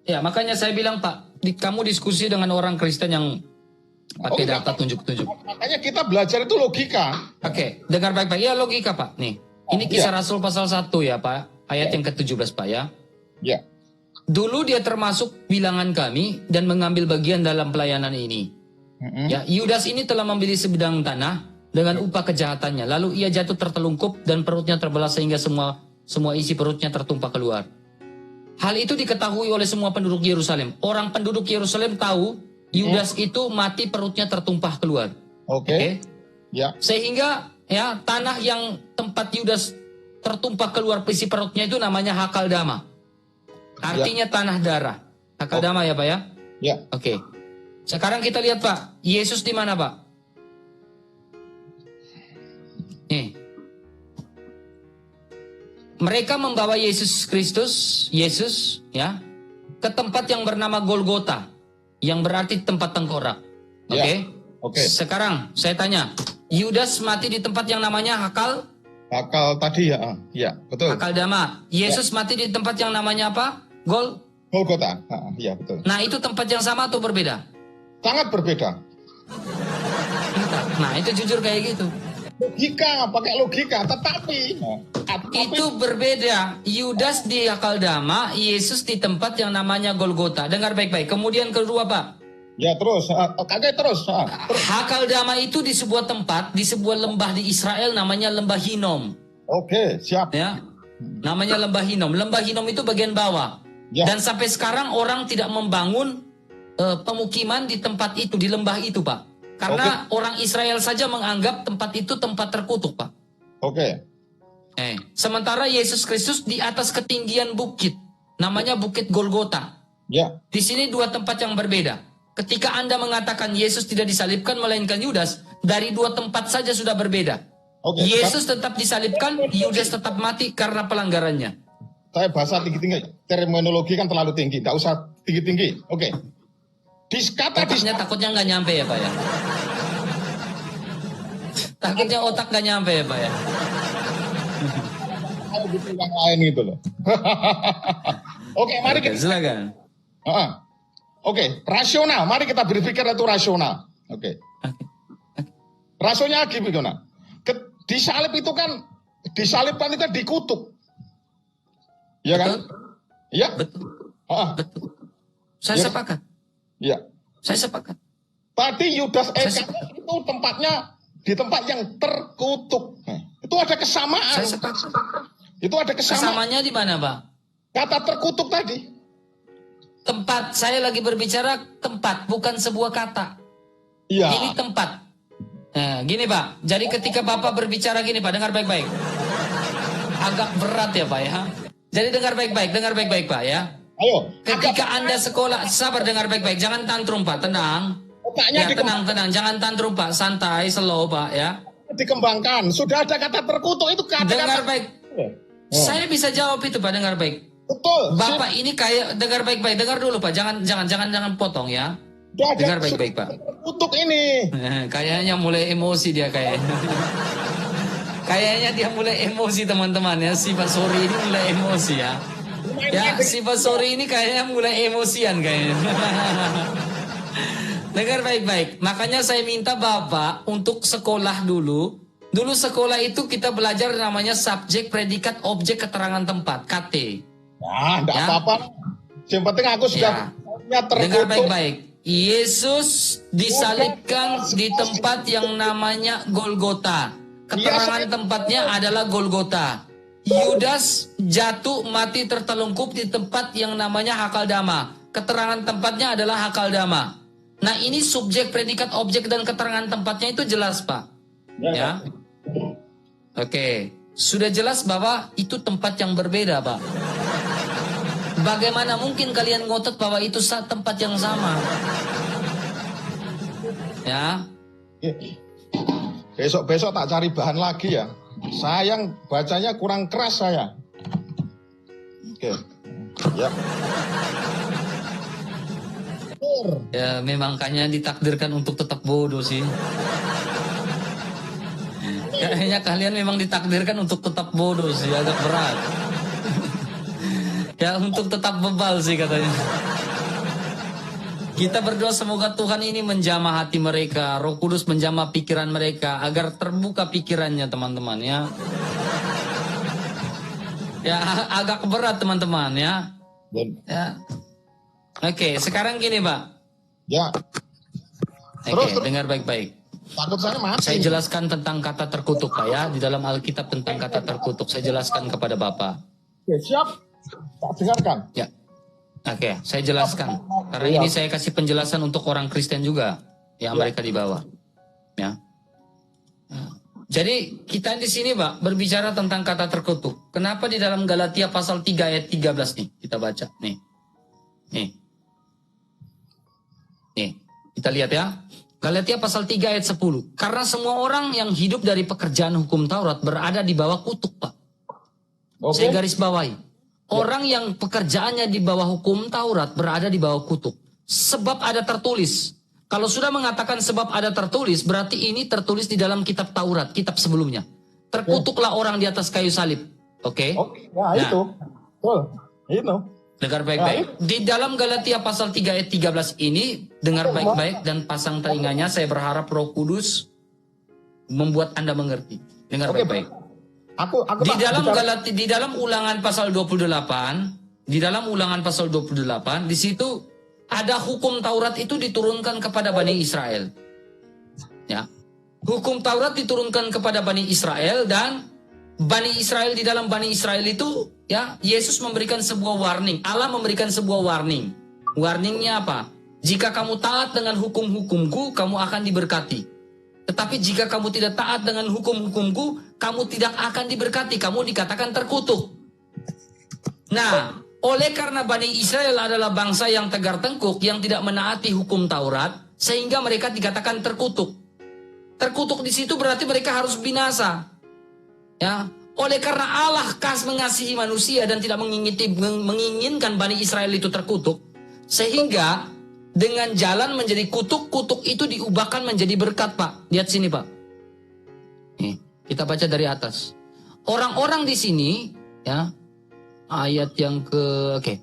Ya, makanya saya bilang, Pak. Kamu diskusi dengan orang Kristen yang pakai data tunjuk-tunjuk. Makanya kita belajar itu logika. Oke, dengar baik-baik. Ya, logika, Pak. Nih, ini Kisah Rasul pasal 1 ya, Pak. Ayat yang ke-17, Pak ya. Ya. Dulu dia termasuk bilangan kami dan mengambil bagian dalam pelayanan ini. Ya, Yudas ini telah membeli sebidang tanah dengan upah kejahatannya. Lalu ia jatuh tertelungkup dan perutnya terbelah sehingga semua isi perutnya tertumpah keluar. Hal itu diketahui oleh semua penduduk Yerusalem. Orang penduduk Yerusalem tahu Yudas itu mati perutnya tertumpah keluar. Oke. Ya. Sehingga ya tanah yang tempat Yudas tertumpah keluar isi perutnya itu namanya Hakaldama. Artinya tanah darah. Hakaldama ya, Pak ya? Ya. Oke. Sekarang kita lihat, Pak. Yesus di mana, Pak? Nih. Mereka membawa Yesus Kristus, ya, ke tempat yang bernama Golgota. Yang berarti tempat tengkorak. Oke? Ya. Oke. Sekarang saya tanya, Yudas mati di tempat yang namanya Hakal tadi ya. Ya, betul. Hakaldama. Yesus mati di tempat yang namanya apa? Golgota. Ya, betul. Nah, itu tempat yang sama atau berbeda? Sangat berbeda. Nah, itu jujur kayak gitu. Logika, pakai logika, tetapi itu berbeda. Yudas di Hakaldama, Yesus di tempat yang namanya Golgota. Dengar baik-baik. Kemudian kedua, Pak. Ya, terus. Terus. Hakaldama itu di sebuah tempat, di sebuah lembah di Israel namanya Lembah Hinom. Oke, siap. Ya. Namanya Lembah Hinom. Lembah Hinom itu bagian bawah. Ya. Dan sampai sekarang orang tidak membangun pemukiman di tempat itu, di lembah itu, Pak. Karena orang Israel saja menganggap tempat itu tempat terkutuk, Pak. Oke. Sementara Yesus Kristus di atas ketinggian bukit, namanya Bukit Golgota. Ya. Di sini dua tempat yang berbeda. Ketika Anda mengatakan Yesus tidak disalibkan melainkan Yudas, dari dua tempat saja sudah berbeda. Oke. Yesus tetap disalibkan, Yudas tetap mati karena pelanggarannya. Saya bahasa tinggi-tinggi, terminologi kan terlalu tinggi, tidak usah tinggi-tinggi. Oke. Takutnya nggak nyampe ya, Pak ya. Takutnya otak nggak nyampe ya, Pak ya. Yang lain itu loh. Oke, mari kita. Silakan. Oke, rasional. Mari kita berpikir itu rasional. Oke. Rasionalnya gimana? Disalib itu kan, disalibkan itu dikutuk. Iya kan? Iya. Betul. Ah, Betul. Saya Ya. sepakat. ya. Saya sepakat. Tadi Yudas Saya Iskariot itu tempatnya di tempat yang terkutuk. Itu ada kesamaan. Saya sepakat. Itu ada kesamaan. Kesamanya di mana, Pak? Kata terkutuk tadi. Tempat. Saya lagi berbicara tempat, bukan sebuah kata. Iya. Ini tempat. Nah, gini Pak. Jadi ketika Bapak berbicara gini Pak, dengar baik-baik. Agak berat ya Pak ya. Jadi dengar baik-baik Pak ya. Ayo. Ketika Anda sekolah, sabar dengar baik-baik. Jangan tantrum Pak, tenang. Otaknya Ya tenang. Jangan tantrum Pak, santai, slow Pak ya. dikembangkan. Sudah ada kata terkutuk itu kata-kata. Dengar baik. Saya bisa jawab itu Pak, dengar baik. Betul. Bapak ini kayak dengar baik-baik, dengar dulu Pak. Jangan potong ya. Sudah ada Dengar baik-baik Pak. terkutuk ini. Kayaknya mulai emosi dia kayaknya. Kayaknya dia mulai emosi teman-teman ya. Si Pak Sori ini mulai emosi ya. Ya si Pak Sori ini kayaknya mulai emosian kayaknya. Dengar baik-baik. Makanya saya minta Bapak untuk sekolah dulu. Dulu sekolah itu kita belajar namanya subjek, predikat, objek, keterangan tempat. KT. Nah, enggak Ya. apa-apa. Yang penting aku sudah Ya. terkutuk. Dengar baik-baik. Yesus disalibkan di tempat yang namanya Golgota. Keterangan tempatnya adalah Golgota. Yudas jatuh mati tertelungkup di tempat yang namanya Hakaldama. Keterangan tempatnya adalah Hakaldama. Nah ini subjek, predikat, objek, dan keterangan tempatnya itu jelas Pak. Ya. Oke. Sudah jelas bahwa itu tempat yang berbeda Pak. Bagaimana mungkin kalian ngotot bahwa itu tempat yang sama? Ya. Besok-besok tak cari bahan lagi ya. Sayang bacanya kurang keras saya. Oke. Ya. Ya memang kayaknya ditakdirkan untuk tetap bodoh sih. Kayaknya kalian memang ditakdirkan untuk tetap bodoh sih, agak berat. Ya untuk tetap bebal sih katanya. Kita berdoa semoga Tuhan ini menjamah hati mereka, Roh Kudus menjamah pikiran mereka agar terbuka pikirannya teman-teman ya. Ya agak berat teman-teman ya. Ya. Oke, sekarang gini Pak. Ya. Oke, Terus. dengar baik-baik. Takut saya mati. Saya jelaskan tentang kata terkutuk Pak ya. Di dalam Alkitab tentang kata terkutuk saya jelaskan kepada Bapak. Oke, siap. Tak dengarkan. Ya. Oke, saya jelaskan. Karena ini saya kasih penjelasan untuk orang Kristen juga yang mereka di bawah. Ya. Jadi kita di sini Pak berbicara tentang kata terkutuk. Kenapa di dalam Galatia pasal 3 ayat 13 nih kita baca nih. Nih, kita lihat ya. Galatia pasal 3 ayat 10. Karena semua orang yang hidup dari pekerjaan hukum Taurat berada di bawah kutuk, Pak. Oke. Saya garis bawahi. Orang yang pekerjaannya di bawah hukum Taurat berada di bawah kutuk. Sebab ada tertulis. Kalau sudah mengatakan sebab ada tertulis, berarti ini tertulis di dalam kitab Taurat, kitab sebelumnya. Terkutuklah orang di atas kayu salib. Oke? Oke, ya Nah. itu. Betul. Itu. Dengar baik-baik. Di dalam Galatia pasal 3 ayat 13 ini, dengar baik-baik dan pasang telinganya. Saya berharap Roh Kudus membuat Anda mengerti. Dengar Oke, baik-baik. Aku Di tak dalam bicara- di dalam Ulangan pasal 28, di dalam Ulangan pasal 28, di situ ada hukum Taurat itu diturunkan kepada Bani Israel. Ya. Hukum Taurat diturunkan kepada Bani Israel dan Bani Israel di dalam Bani Israel itu ya Yesus memberikan sebuah warning. Allah memberikan sebuah warning. Warningnya apa? Jika kamu taat dengan hukum-hukumku, kamu akan diberkati. Tetapi jika kamu tidak taat dengan hukum-hukumku, kamu tidak akan diberkati. Kamu dikatakan terkutuk. Nah, oleh karena Bani Israel adalah bangsa yang tegar tengkuk, yang tidak menaati hukum Taurat, sehingga mereka dikatakan terkutuk. Terkutuk di situ berarti mereka harus binasa. Ya, oleh karena Allah mengasihi manusia dan tidak menginginkan Bani Israel itu terkutuk, sehingga dengan jalan menjadi kutuk, kutuk itu diubahkan menjadi berkat, Pak. Lihat sini, Pak. Nih, kita baca dari atas. Orang-orang di sini, ya, ayat yang oke.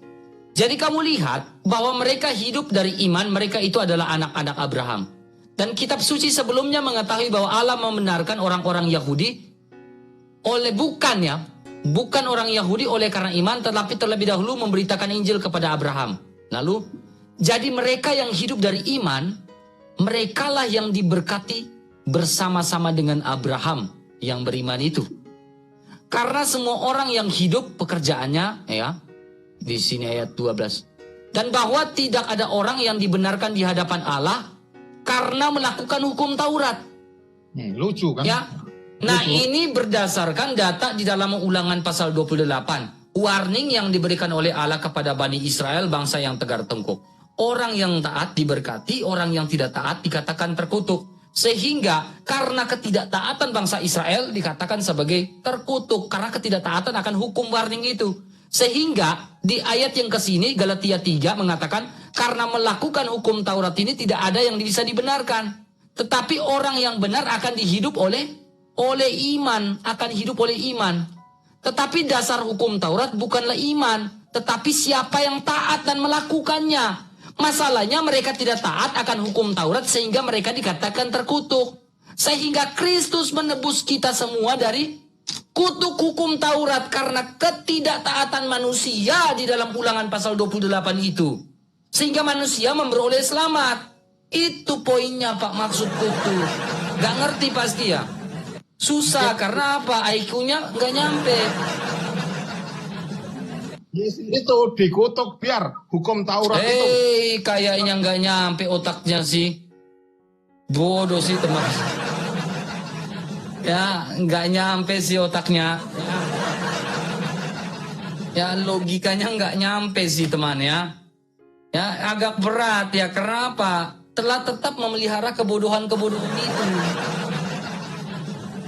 Jadi kamu lihat bahwa mereka hidup dari iman, mereka itu adalah anak-anak Abraham. Dan kitab suci sebelumnya mengetahui bahwa Allah membenarkan orang-orang Yahudi bukan orang Yahudi oleh karena iman, tetapi terlebih dahulu memberitakan Injil kepada Abraham. Lalu, jadi mereka yang hidup dari iman, merekalah yang diberkati bersama-sama dengan Abraham yang beriman itu. Karena semua orang yang hidup pekerjaannya, ya, di sini ayat 12. Dan bahwa tidak ada orang yang dibenarkan di hadapan Allah karena melakukan hukum Taurat. Lucu kan? Ya. Nah, ini berdasarkan data di dalam Ulangan pasal 28. Warning yang diberikan oleh Allah kepada Bani Israel, bangsa yang tegar tengkuk. Orang yang taat diberkati, orang yang tidak taat dikatakan terkutuk. Sehingga karena ketidaktaatan bangsa Israel dikatakan sebagai terkutuk. Karena ketidaktaatan akan hukum warning itu. Sehingga di ayat yang kesini Galatia 3 mengatakan karena melakukan hukum Taurat ini tidak ada yang bisa dibenarkan. Tetapi orang yang benar akan dihidup oleh iman. Akan hidup oleh iman. Tetapi dasar hukum Taurat bukanlah iman. Tetapi siapa yang taat dan melakukannya. Masalahnya mereka tidak taat akan hukum Taurat sehingga mereka dikatakan terkutuk. Sehingga Kristus menebus kita semua dari kutuk hukum Taurat karena ketidaktaatan manusia di dalam Ulangan pasal 28 itu. Sehingga manusia memperoleh selamat. Itu poinnya Pak, maksud kutuk. Gak ngerti pasti ya. Susah karena apa? IQ-nya gak nyampe. Itu dikutuk biar hukum Taurat itu. Kayaknya nggak nyampe otaknya sih. Bodoh sih teman. Ya, nggak nyampe sih otaknya. Ya, logikanya nggak nyampe sih teman ya. Ya, agak berat ya. Kenapa? Telah tetap memelihara kebodohan-kebodohan itu.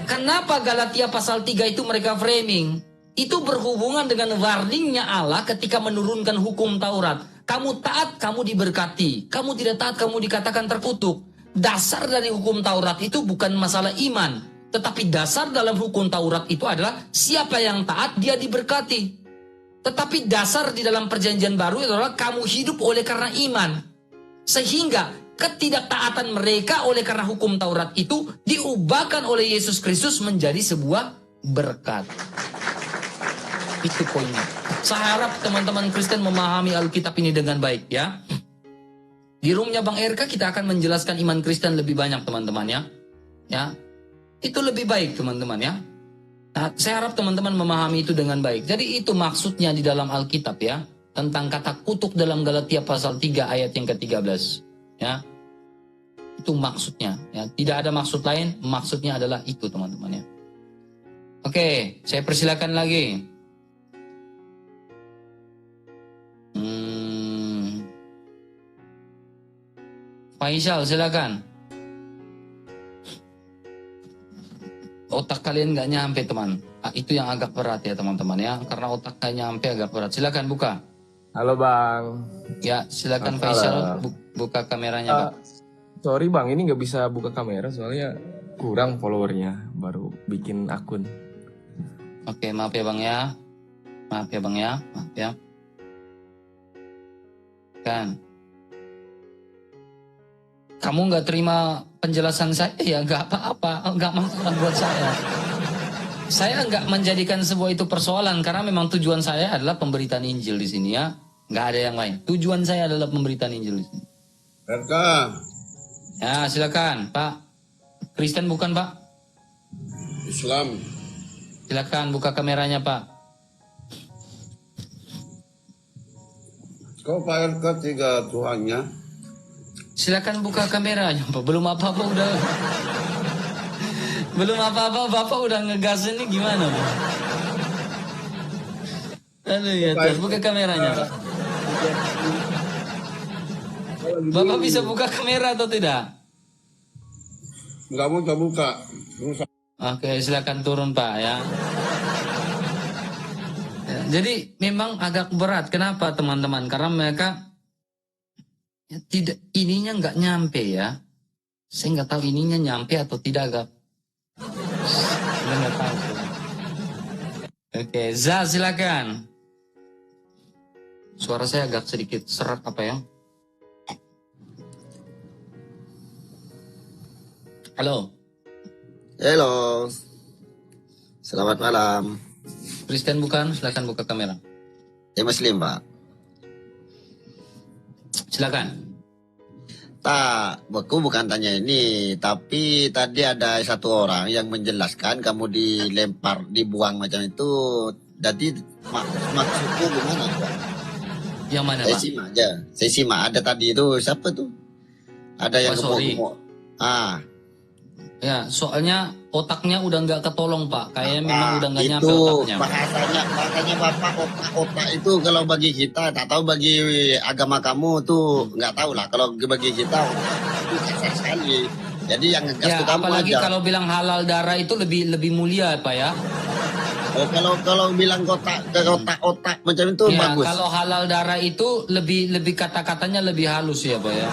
Kenapa Galatia pasal 3 itu mereka framing? Itu berhubungan dengan warningnya Allah ketika menurunkan hukum Taurat. Kamu taat, kamu diberkati. Kamu tidak taat, kamu dikatakan terkutuk. Dasar dari hukum Taurat itu bukan masalah iman. Tetapi dasar dalam hukum Taurat itu adalah siapa yang taat, dia diberkati. Tetapi dasar di dalam perjanjian baru adalah kamu hidup oleh karena iman. Sehingga ketidaktaatan mereka oleh karena hukum Taurat itu diubahkan oleh Yesus Kristus menjadi sebuah berkat. Itu poinnya. Saya harap teman-teman Kristen memahami Alkitab ini dengan baik ya. Di roomnya Bang RK kita akan menjelaskan iman Kristen lebih banyak teman-teman ya. Ya. Itu lebih baik teman-teman ya. Nah, saya harap teman-teman memahami itu dengan baik. Jadi itu maksudnya di dalam Alkitab ya. Tentang kata kutuk dalam Galatia pasal 3 ayat yang ke-13. Ya. Itu maksudnya ya. Tidak ada maksud lain, maksudnya adalah itu teman-teman ya. Oke, saya persilakan lagi. Faisal silakan. Otak kalian nggak nyampe teman. Itu yang agak berat ya teman-teman ya. Karena otak nggak nyampe agak berat. Silakan buka. Halo Bang. Ya silakan Halo. Faisal buka kameranya Pak. Sorry Bang, ini nggak bisa buka kamera soalnya kurang followernya. Baru bikin akun. Oke, maaf ya Bang ya. Maaf ya Bang ya. Maaf ya. Kan. Kamu nggak terima penjelasan saya ya nggak apa-apa, nggak masalah buat saya. Saya nggak menjadikan sebuah itu persoalan karena memang tujuan saya adalah pemberitaan Injil di sini ya, nggak ada yang lain. Tujuan saya adalah pemberitaan Injil di sini. RK. Ya silakan Pak. Kristen bukan Pak? Islam. Silakan buka kameranya Pak. Kok Pak RK tiga Tuhannya? Silakan buka kameranya Pak. Belum apa-apa udah. Belum apa-apa Bapak udah ngegas ini gimana Pak? Aduh ya terus buka kameranya Pak. Bapak bisa buka kamera atau tidak? Nggak mau buka. Oke silakan turun Pak ya. Ya, jadi memang agak berat. Kenapa teman-teman? Karena mereka ya, tidak ininya nggak nyampe ya. Saya nggak tahu ininya nyampe atau tidak agak. Saya nggak tahu. Oke, Za silakan. Suara saya agak sedikit serak apa ya? Halo. Halo. Selamat malam. Kristen bukan? Silakan buka kamera. Saya Muslim, Pak. Silakan. Aku bukan tanya ini, tapi tadi ada satu orang yang menjelaskan kamu dilempar, dibuang macam itu. Jadi maksudnya gimana, Pak? Yang mana, Saya Pak? simak aja. Saya simak ada tadi itu siapa tuh? Ada yang sorry. gemuk-gemuk. Ya, soalnya otaknya udah nggak ketolong, Pak. Kayaknya memang udah nggak nyampe itu otaknya. bahasanya Bapak otak itu kalau bagi kita, tak tahu bagi agama kamu tuh nggak tahu lah. Kalau bagi kita itu kasar sekali. Jadi yang ngegas Ya, tuh kamu apalagi aja. kalau bilang halal darah itu lebih mulia, Pak ya. Oh, kalau bilang otak macam itu Ya, bagus. kalau halal darah itu lebih kata-katanya lebih halus ya, Pak ya.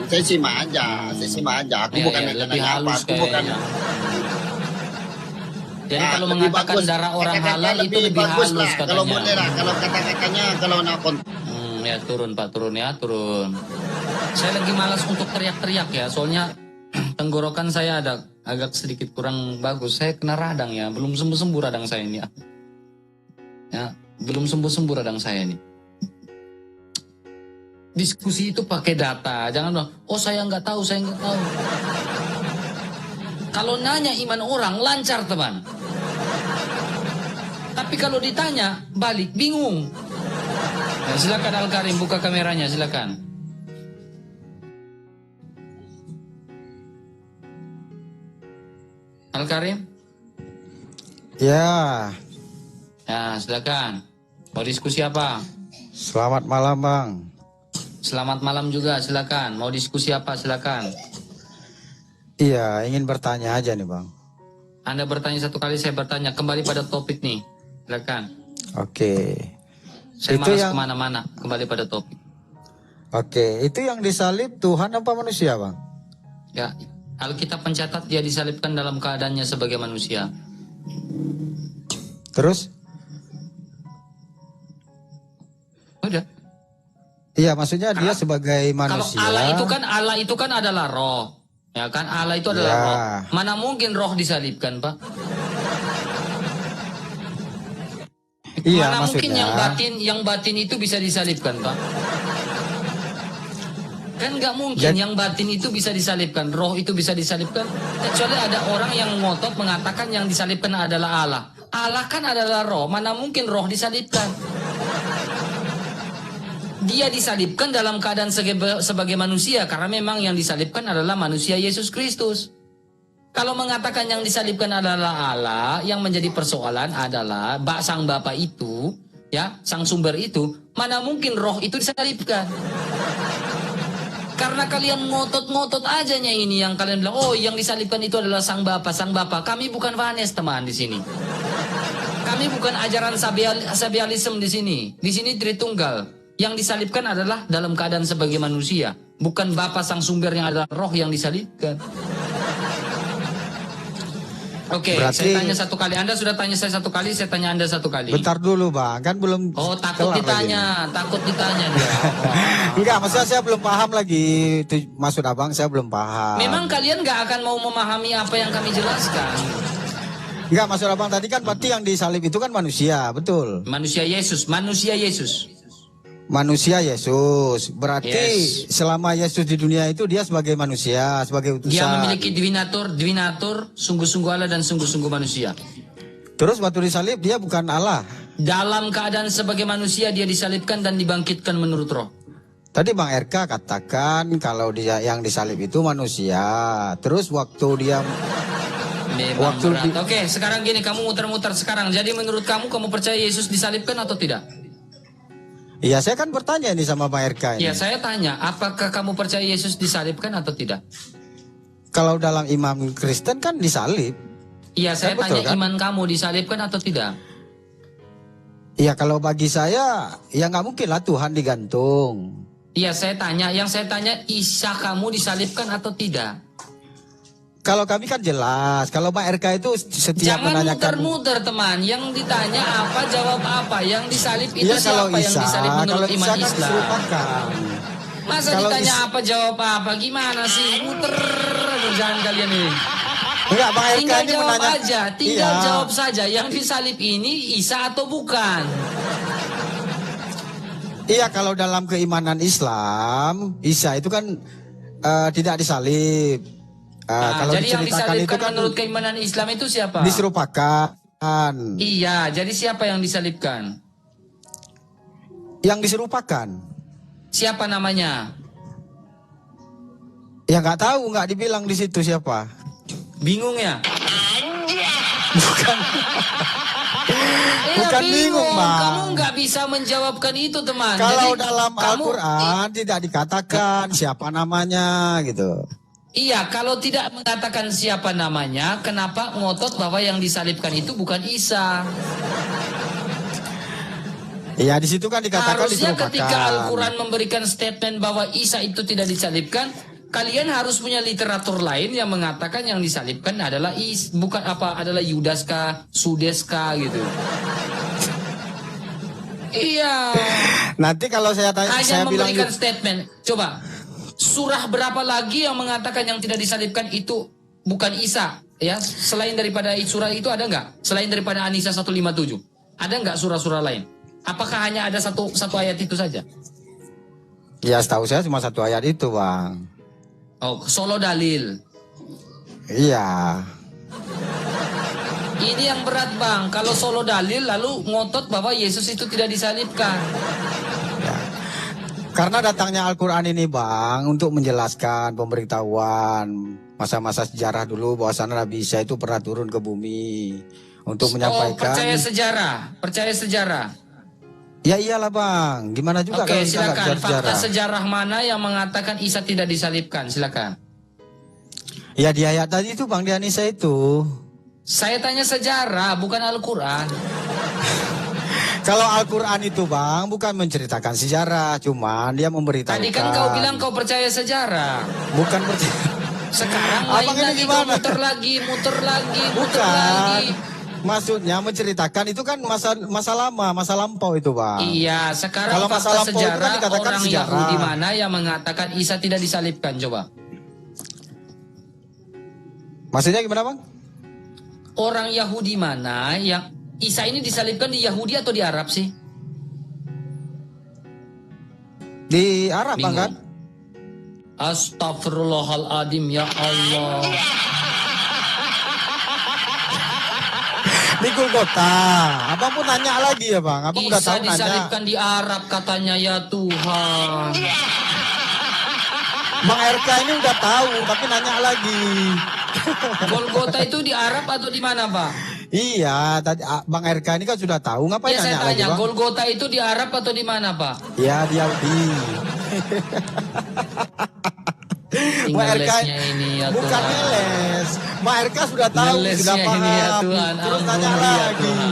Saya simak aja. Aku Ya, bukan ya, lebih nanya apa. halus Aku bukan. kayaknya. Jadi kalau lebih mengatakan bagus. darah orang Kata-kata halal itu lebih bagus halus lah. katanya. Kalau boleh lah, kalau kata-katanya kalau nakon. Ya turun Pak, turun ya, turun. Saya lagi malas untuk teriak-teriak ya, soalnya tenggorokan saya ada agak sedikit kurang bagus. Saya kena radang ya, belum sembuh-sembuh radang saya ini ya. Ya, belum sembuh-sembuh radang saya ini. Diskusi itu pakai data, jangan bilang, oh saya nggak tahu. Kalau nanya iman orang lancar teman. Tapi kalau ditanya balik bingung. Ya, silakan Al-Karim buka kameranya, silakan. Al-Karim? Ya. Ya, silakan. Mau diskusi apa? Selamat malam, Bang. Selamat malam juga, silakan. Mau diskusi apa, silakan. Iya, ingin bertanya aja nih, Bang. Anda bertanya satu kali, saya bertanya. Kembali pada topik nih, silakan. Oke. Saya Itu malas yang- kemana-mana, kembali pada topik. Oke, itu yang disalib Tuhan apa manusia, Bang? Ya, Alkitab mencatat dia disalibkan dalam keadaannya sebagai manusia. Terus? Udah. Iya, maksudnya dia sebagai manusia. Kalau Allah itu kan adalah roh. Ya kan, Allah itu adalah Ya. roh. Mana mungkin roh disalibkan, Pak? Iya, Mana mungkin maksudnya. yang batin itu bisa disalibkan, Pak? Kan nggak mungkin yang batin itu bisa disalibkan, roh itu bisa disalibkan. Kecuali ada orang yang ngotot mengatakan yang disalibkan adalah Allah. Allah kan adalah roh, mana mungkin roh disalibkan? Dia disalibkan dalam keadaan sebagai manusia karena memang yang disalibkan adalah manusia Yesus Kristus. Kalau mengatakan yang disalibkan adalah Allah, yang menjadi persoalan adalah sang Bapa itu, ya, sang sumber itu, mana mungkin roh itu disalibkan? Karena kalian ngotot-ngotot ajanya ini yang kalian bilang, oh yang disalibkan itu adalah sang Bapa, sang Bapa. Kami bukan Vanes teman di sini. Kami bukan ajaran sabialisme di sini. Di sini Tritunggal. Yang disalibkan adalah dalam keadaan sebagai manusia, bukan Bapa sang sumber yang adalah roh yang disalibkan. Oke, Berarti- saya tanya satu kali. Anda sudah tanya saya satu kali, saya tanya Anda satu kali. Bentar dulu, Bang. Kan belum Oh, takut kelar ditanya, takut ditanya dia. lagi. Enggak, maksudnya saya belum paham lagi. Itu maksud Abang, saya belum paham. Memang kalian nggak akan mau memahami apa yang kami jelaskan. Enggak, maksud Abang tadi kan berarti yang disalib itu kan manusia, betul? Manusia Yesus. Manusia Yesus. Berarti Yes. selama Yesus di dunia itu dia sebagai manusia, sebagai utusan. Dia memiliki divinatur, sungguh-sungguh Allah dan sungguh-sungguh manusia. Terus waktu disalib dia bukan Allah. Dalam keadaan sebagai manusia dia disalibkan dan dibangkitkan menurut roh. Tadi Bang RK katakan kalau dia yang disalib itu manusia. Terus waktu dia Memang Waktu berat. di- Oke, sekarang gini, kamu muter-muter sekarang. Jadi menurut kamu percaya Yesus disalibkan atau tidak? Iya, saya kan bertanya ini sama Bang RK ini. Ya, saya tanya, apakah kamu percaya Yesus disalibkan atau tidak? Kalau dalam imam Kristen kan disalib. Iya, saya betul, tanya kan? iman kamu disalibkan atau tidak? Iya, kalau bagi saya ya nggak mungkin lah Tuhan digantung. Iya, yang saya tanya Isa kamu disalibkan atau tidak? Kalau kami kan jelas. Kalau Bang RK itu setiap Jangan menanyakan. muter-muter teman. Yang ditanya apa jawab apa. Yang disalib itu Iya, kalau siapa yang Isa, disalib menurut kalau iman Isa kan Islam? diserupakan. Masa Kalau ditanya Is- apa jawab apa? Gimana sih? Muter jangan kalian ini. Enggak, Bang RK Tinggal ini jawab menanya. aja, tinggal Iya. jawab saja. Yang disalib ini Isa atau bukan? Iya, kalau dalam keimanan Islam, Isa itu kan tidak disalib. Kalau jadi yang diceritakan itu disalibkan kan menurut keimanan Islam itu siapa? diserupakan. Iya, jadi siapa yang disalibkan? Yang diserupakan. Siapa namanya? Ya nggak tahu, nggak dibilang di situ siapa. Bingung ya? Bukan bingung, Bang. Kamu nggak bisa menjawabkan itu, teman. Kalau Jadi, dalam kamu- Al-Quran tidak dikatakan siapa namanya gitu. Iya, kalau tidak mengatakan siapa namanya, kenapa ngotot bahwa yang disalibkan itu bukan Isa? Iya, di situ kan dikatakan Harusnya diserupakan. ketika Al-Quran memberikan statement bahwa Isa itu tidak disalibkan, kalian harus punya literatur lain yang mengatakan yang disalibkan adalah bukan apa, adalah Yudas kah, Sudes kah gitu. Iya. Nanti kalau saya tanya, Hanya saya bilang memberikan statement. Coba, surah berapa lagi yang mengatakan yang tidak disalibkan itu bukan Isa? Ya, selain daripada surah itu ada nggak? Selain daripada An-Nisa 157, ada nggak surah-surah lain? Apakah hanya ada satu ayat itu saja? ya setahu saya cuma satu ayat itu, Bang. Oh, solo dalil. Iya. Ini yang berat, Bang. Kalau solo dalil lalu ngotot bahwa Yesus itu tidak disalibkan. Karena datangnya Al-Quran ini, Bang, untuk menjelaskan pemberitahuan masa-masa sejarah dulu bahwasanya Nabi Isa itu pernah turun ke bumi untuk menyampaikan. Percaya sejarah. Ya iyalah, Bang. Gimana juga Oke, kalau kita nggak silakan. bisa Fakta sejarah mana yang mengatakan Isa tidak disalibkan? Silakan. Ya di ayat tadi itu, Bang, di An-Nisa itu. Saya tanya sejarah, bukan Al-Quran. Kalau Al-Quran itu, Bang, bukan menceritakan sejarah, cuman dia memberitahukan. Tadi kan kau bilang kau percaya sejarah. Bukan percaya. Sekarang Abang lain ini lagi, kau gimana? muter lagi. Bukan. Maksudnya menceritakan itu kan masa lama, masa lampau itu, Bang. Iya, sekarang Kalau masa fakta lampau itu kan sejarah dikatakan orang sejarah. Yahudi mana yang mengatakan Isa tidak disalibkan? Coba. Maksudnya gimana, Bang? Orang Yahudi mana yang Isa ini disalibkan di Yahudi atau di Arab sih? Di Arab, Bang, kan? Astagfirullahaladzim, ya Allah. Di Golgota. Abang pun nanya lagi ya, Bang. Abang udah Isa tahu nanya. disalibkan di Arab katanya, ya Tuhan. Bang RK ini udah tahu, tapi nanya lagi. Golgota itu di Arab atau di mana, Pak? Iya, tadi Bang RK ini kan sudah tahu, ngapain Ya saya nanya lagi, tanya, Bang? Golgota itu di Arab atau di mana, Pak? Ya, di Yahudi. Tinggal Bang RK lesnya ini, ya bukan Tuhan. ngeles. Bang RK sudah tahu, Ngelesnya sudah paham. ini, ya Tuhan. Terus nanya Ampun, ya lagi. Tuhan.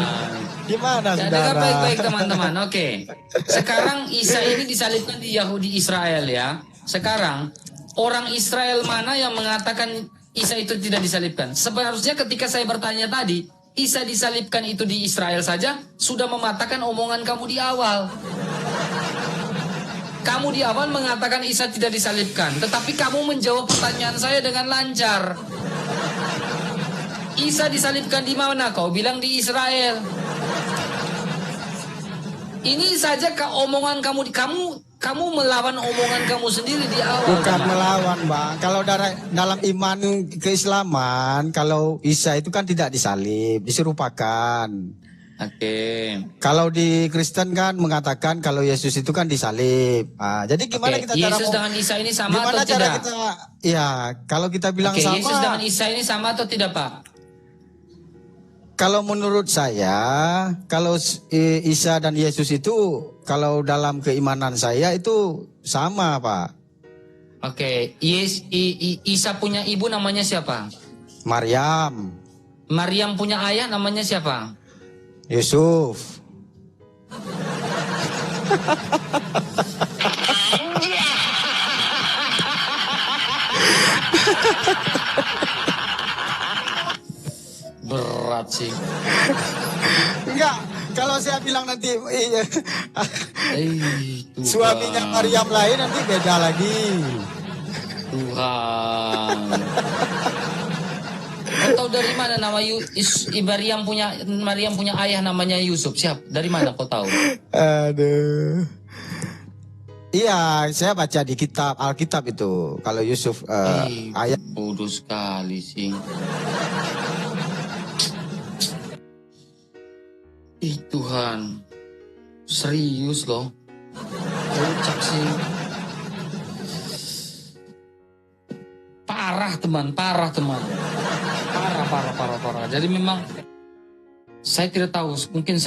Gimana, Ya, dengar saudara? baik-baik teman-teman. Oke. Sekarang Isa ini disalibkan di Yahudi Israel ya. Sekarang orang Israel mana yang mengatakan Isa itu tidak disalibkan? Seharusnya ketika saya bertanya tadi, Isa disalibkan itu di Israel saja sudah mematahkan omongan kamu di awal. Kamu di awal mengatakan Isa tidak disalibkan, tetapi kamu menjawab pertanyaan saya dengan lancar. Isa disalibkan di mana? Kau bilang di Israel. Ini saja omongan kamu melawan omongan kamu sendiri di awal. Bukan teman. melawan, Bang. Kalau dalam iman keislaman, kalau Isa itu kan tidak disalib, diserupakan. Oke. Kalau di Kristen kan mengatakan kalau Yesus itu kan disalib. Jadi gimana Oke, kita cara Yesus dengan Isa ini sama gimana atau cara tidak? kita? Ya, kalau kita bilang Oke, sama. Yesus dengan Isa ini sama atau tidak, Pak? Kalau menurut saya, kalau Isa dan Yesus itu kalau dalam keimanan saya itu sama, Pak. Oke, Isa punya ibu namanya siapa? Maryam, Maryam punya ayah namanya siapa? Yusuf. Berat sih. Enggak, kalau saya bilang nanti Tuhan. suaminya Maryam lain nanti beda lagi. Tuhan. Kau tahu dari mana nama Maryam punya ayah namanya Yusuf? Siap? Dari mana kau tahu? Aduh. Iya, saya baca di kitab Alkitab itu. Kalau Yusuf ayat bodoh sekali sih. Tuhan, serius loh. Kocak sih. Parah teman. Parah. Jadi memang saya tidak tahu. Mungkin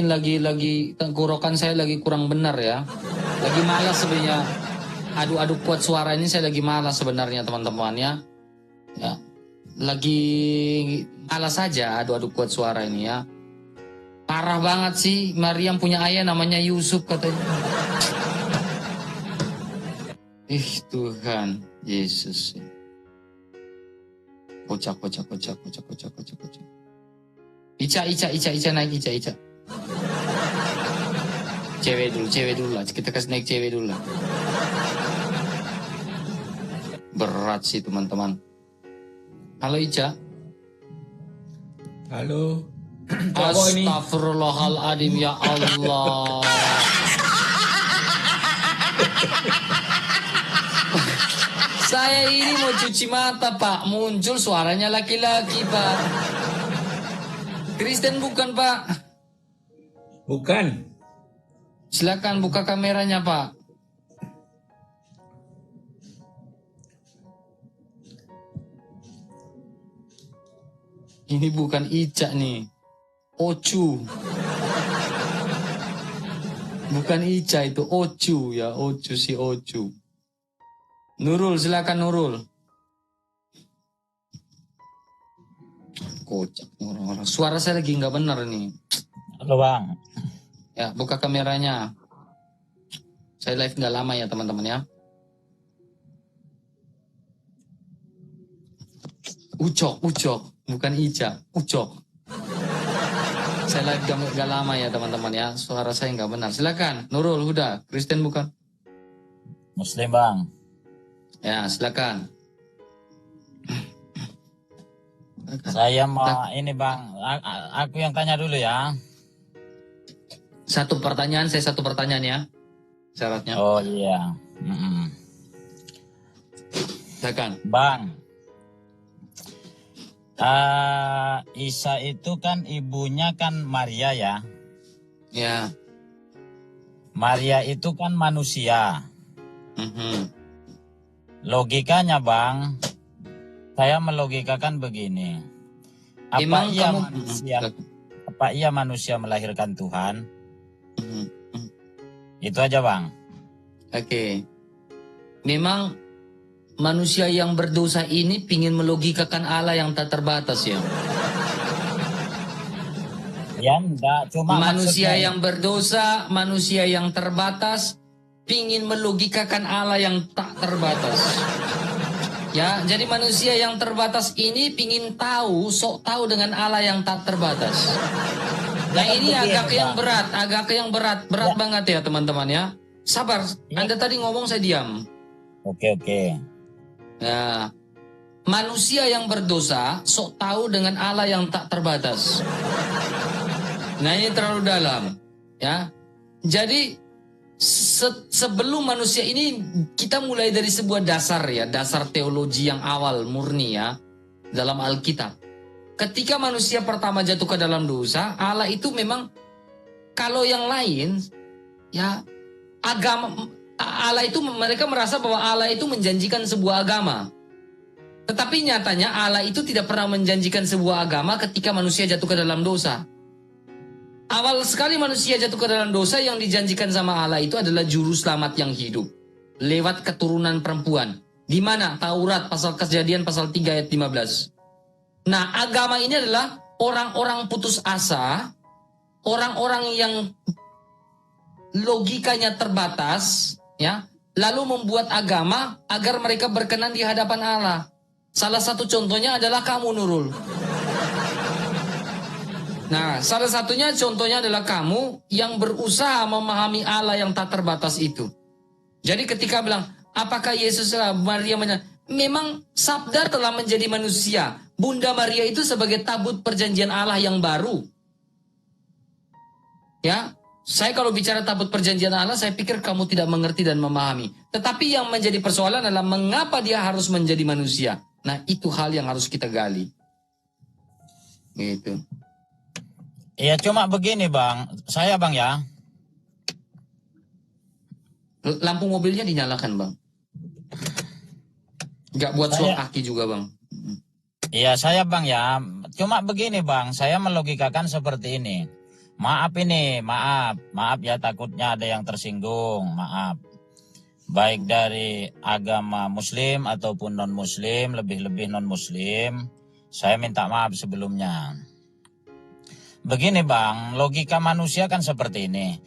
lagi tenggorokan saya lagi kurang benar ya. Lagi malas sebenarnya. Adu kuat suara ini saya lagi malas sebenarnya teman-teman ya. Ya. Lagi malas saja adu kuat suara ini ya. Parah banget sih, Maryam punya ayah namanya Yusuf katanya. Tuhan, Yesus. Kocak. Ica naik Ica. Cewek dulu lah, kita kasih naik cewek dulu lah. Berat sih teman-teman. Halo Ica. Halo. Astagfirullahaladzim ya Allah. Saya ini mau cuci mata Pak, muncul suaranya laki-laki Pak. Kristen bukan Pak? Bukan. Silakan buka kameranya Pak. Ini bukan Ica nih. Ocu. Bukan Ica itu Ocu ya, Ocu. Nurul, silakan Nurul. Kocak orang-orang. Suara saya lagi nggak benar nih. Halo Bang. Ya, buka kameranya. Saya live nggak lama ya teman-teman ya. Ucok, bukan Ica, Ucok. Saya live gak lama ya teman-teman ya. Suara saya nggak benar. Silakan Nurul Huda. Kristen bukan? Muslim Bang. Ya silakan. Saya mau ini Bang. Aku yang tanya dulu ya. Satu pertanyaan ya. Syaratnya. Oh iya. Silakan. Bang. Isa itu kan ibunya kan Maria ya. Ya. Maria itu kan manusia. Logikanya Bang, saya melogikakan begini. Apa ia manusia melahirkan Tuhan? Itu aja Bang. Oke. Memang manusia yang berdosa ini ingin melogikakan Allah yang tak terbatas ya. Ya enggak, cuma manusia yang berdosa, manusia yang terbatas ingin melogikakan Allah yang tak terbatas. Ya, jadi manusia yang terbatas ini ingin sok tahu dengan Allah yang tak terbatas. Nah, ini agak yang berat banget ya teman-teman ya. Sabar, Anda tadi ngomong saya diam. Oke. Nah, manusia yang berdosa sok tahu dengan Allah yang tak terbatas. Nah, ini terlalu dalam, ya. Jadi sebelum manusia ini kita mulai dari sebuah dasar teologi yang awal murni ya dalam Alkitab. Ketika manusia pertama jatuh ke dalam dosa, Allah itu memang kalau yang lain ya Allah itu mereka merasa bahwa Allah itu menjanjikan sebuah agama. Tetapi nyatanya Allah itu tidak pernah menjanjikan sebuah agama ketika manusia jatuh ke dalam dosa. Awal sekali manusia jatuh ke dalam dosa yang dijanjikan sama Allah itu adalah juru selamat yang hidup. Lewat keturunan perempuan. Di mana? Taurat pasal Kejadian pasal 3 ayat 15. Nah, agama ini adalah orang-orang putus asa, orang-orang yang logikanya terbatas, ya, lalu membuat agama agar mereka berkenan di hadapan Allah. Salah satu contohnya adalah kamu Nurul. Nah, salah satunya contohnya adalah kamu yang berusaha memahami Allah yang tak terbatas itu. Jadi ketika bilang, apakah Yesus Maria memang sabda telah menjadi manusia. Bunda Maria itu sebagai tabut perjanjian Allah yang baru. Ya, saya kalau bicara tabut perjanjian Allah, saya pikir kamu tidak mengerti dan memahami. Tetapi yang menjadi persoalan adalah mengapa dia harus menjadi manusia. Nah, itu hal yang harus kita gali. Gitu. Iya, cuma begini Bang. Saya Bang ya. Lampu mobilnya dinyalakan Bang. Nggak buat suap kaki juga Bang. Iya, saya Bang ya. Cuma begini Bang, saya melogikakan seperti ini. Maaf ya, takutnya ada yang tersinggung, maaf. Baik dari agama muslim ataupun non-muslim, lebih-lebih non-muslim, saya minta maaf sebelumnya. Begini Bang, logika manusia kan seperti ini.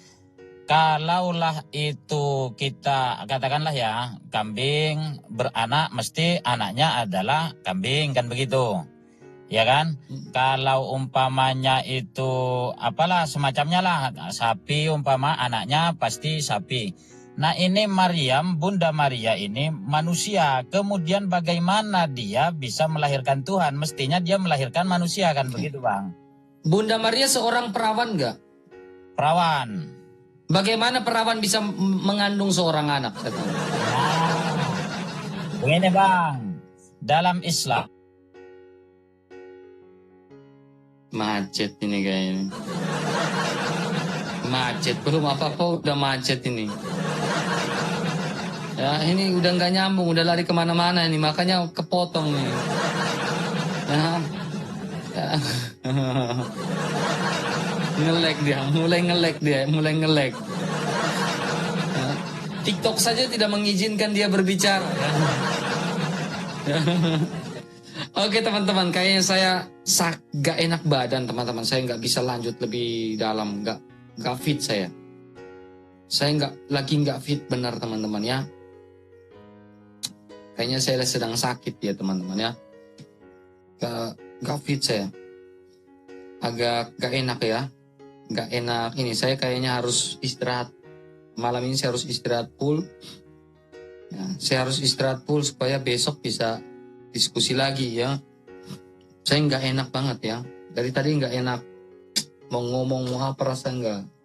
Kalaulah itu kita, katakanlah ya, kambing beranak, mesti anaknya adalah kambing, kan begitu. Ya kan? Kalau umpamanya itu apalah semacamnya lah, sapi umpama anaknya pasti sapi. Nah ini Maryam, Bunda Maria ini manusia. Kemudian bagaimana dia bisa melahirkan Tuhan? Mestinya dia melahirkan manusia, kan begitu Bang? Bunda Maria seorang perawan nggak? Perawan. Bagaimana perawan bisa mengandung seorang anak? Begini Bang, dalam Islam. Macet ini kayaknya. Macet, belum apa-apa udah macet ini. Ya ini udah nggak nyambung, udah lari kemana-mana ini, makanya kepotong nih. Ya. Ngelek dia, mulai ngelek. Ya. TikTok saja tidak mengizinkan dia berbicara. Ya. Oke teman-teman, kayaknya saya gak enak badan teman-teman. Saya nggak bisa lanjut lebih dalam, nggak fit saya. Saya nggak fit benar teman-teman ya. Kayaknya saya sedang sakit ya teman-teman ya. Gak fit saya. Agak gak enak ya. Gak enak ini. Saya kayaknya harus istirahat. Malam ini saya harus istirahat full. Ya, saya harus istirahat full supaya besok bisa diskusi lagi ya. Saya nggak enak banget ya. Dari tadi nggak enak. Mau ngomong mau apa rasa nggak.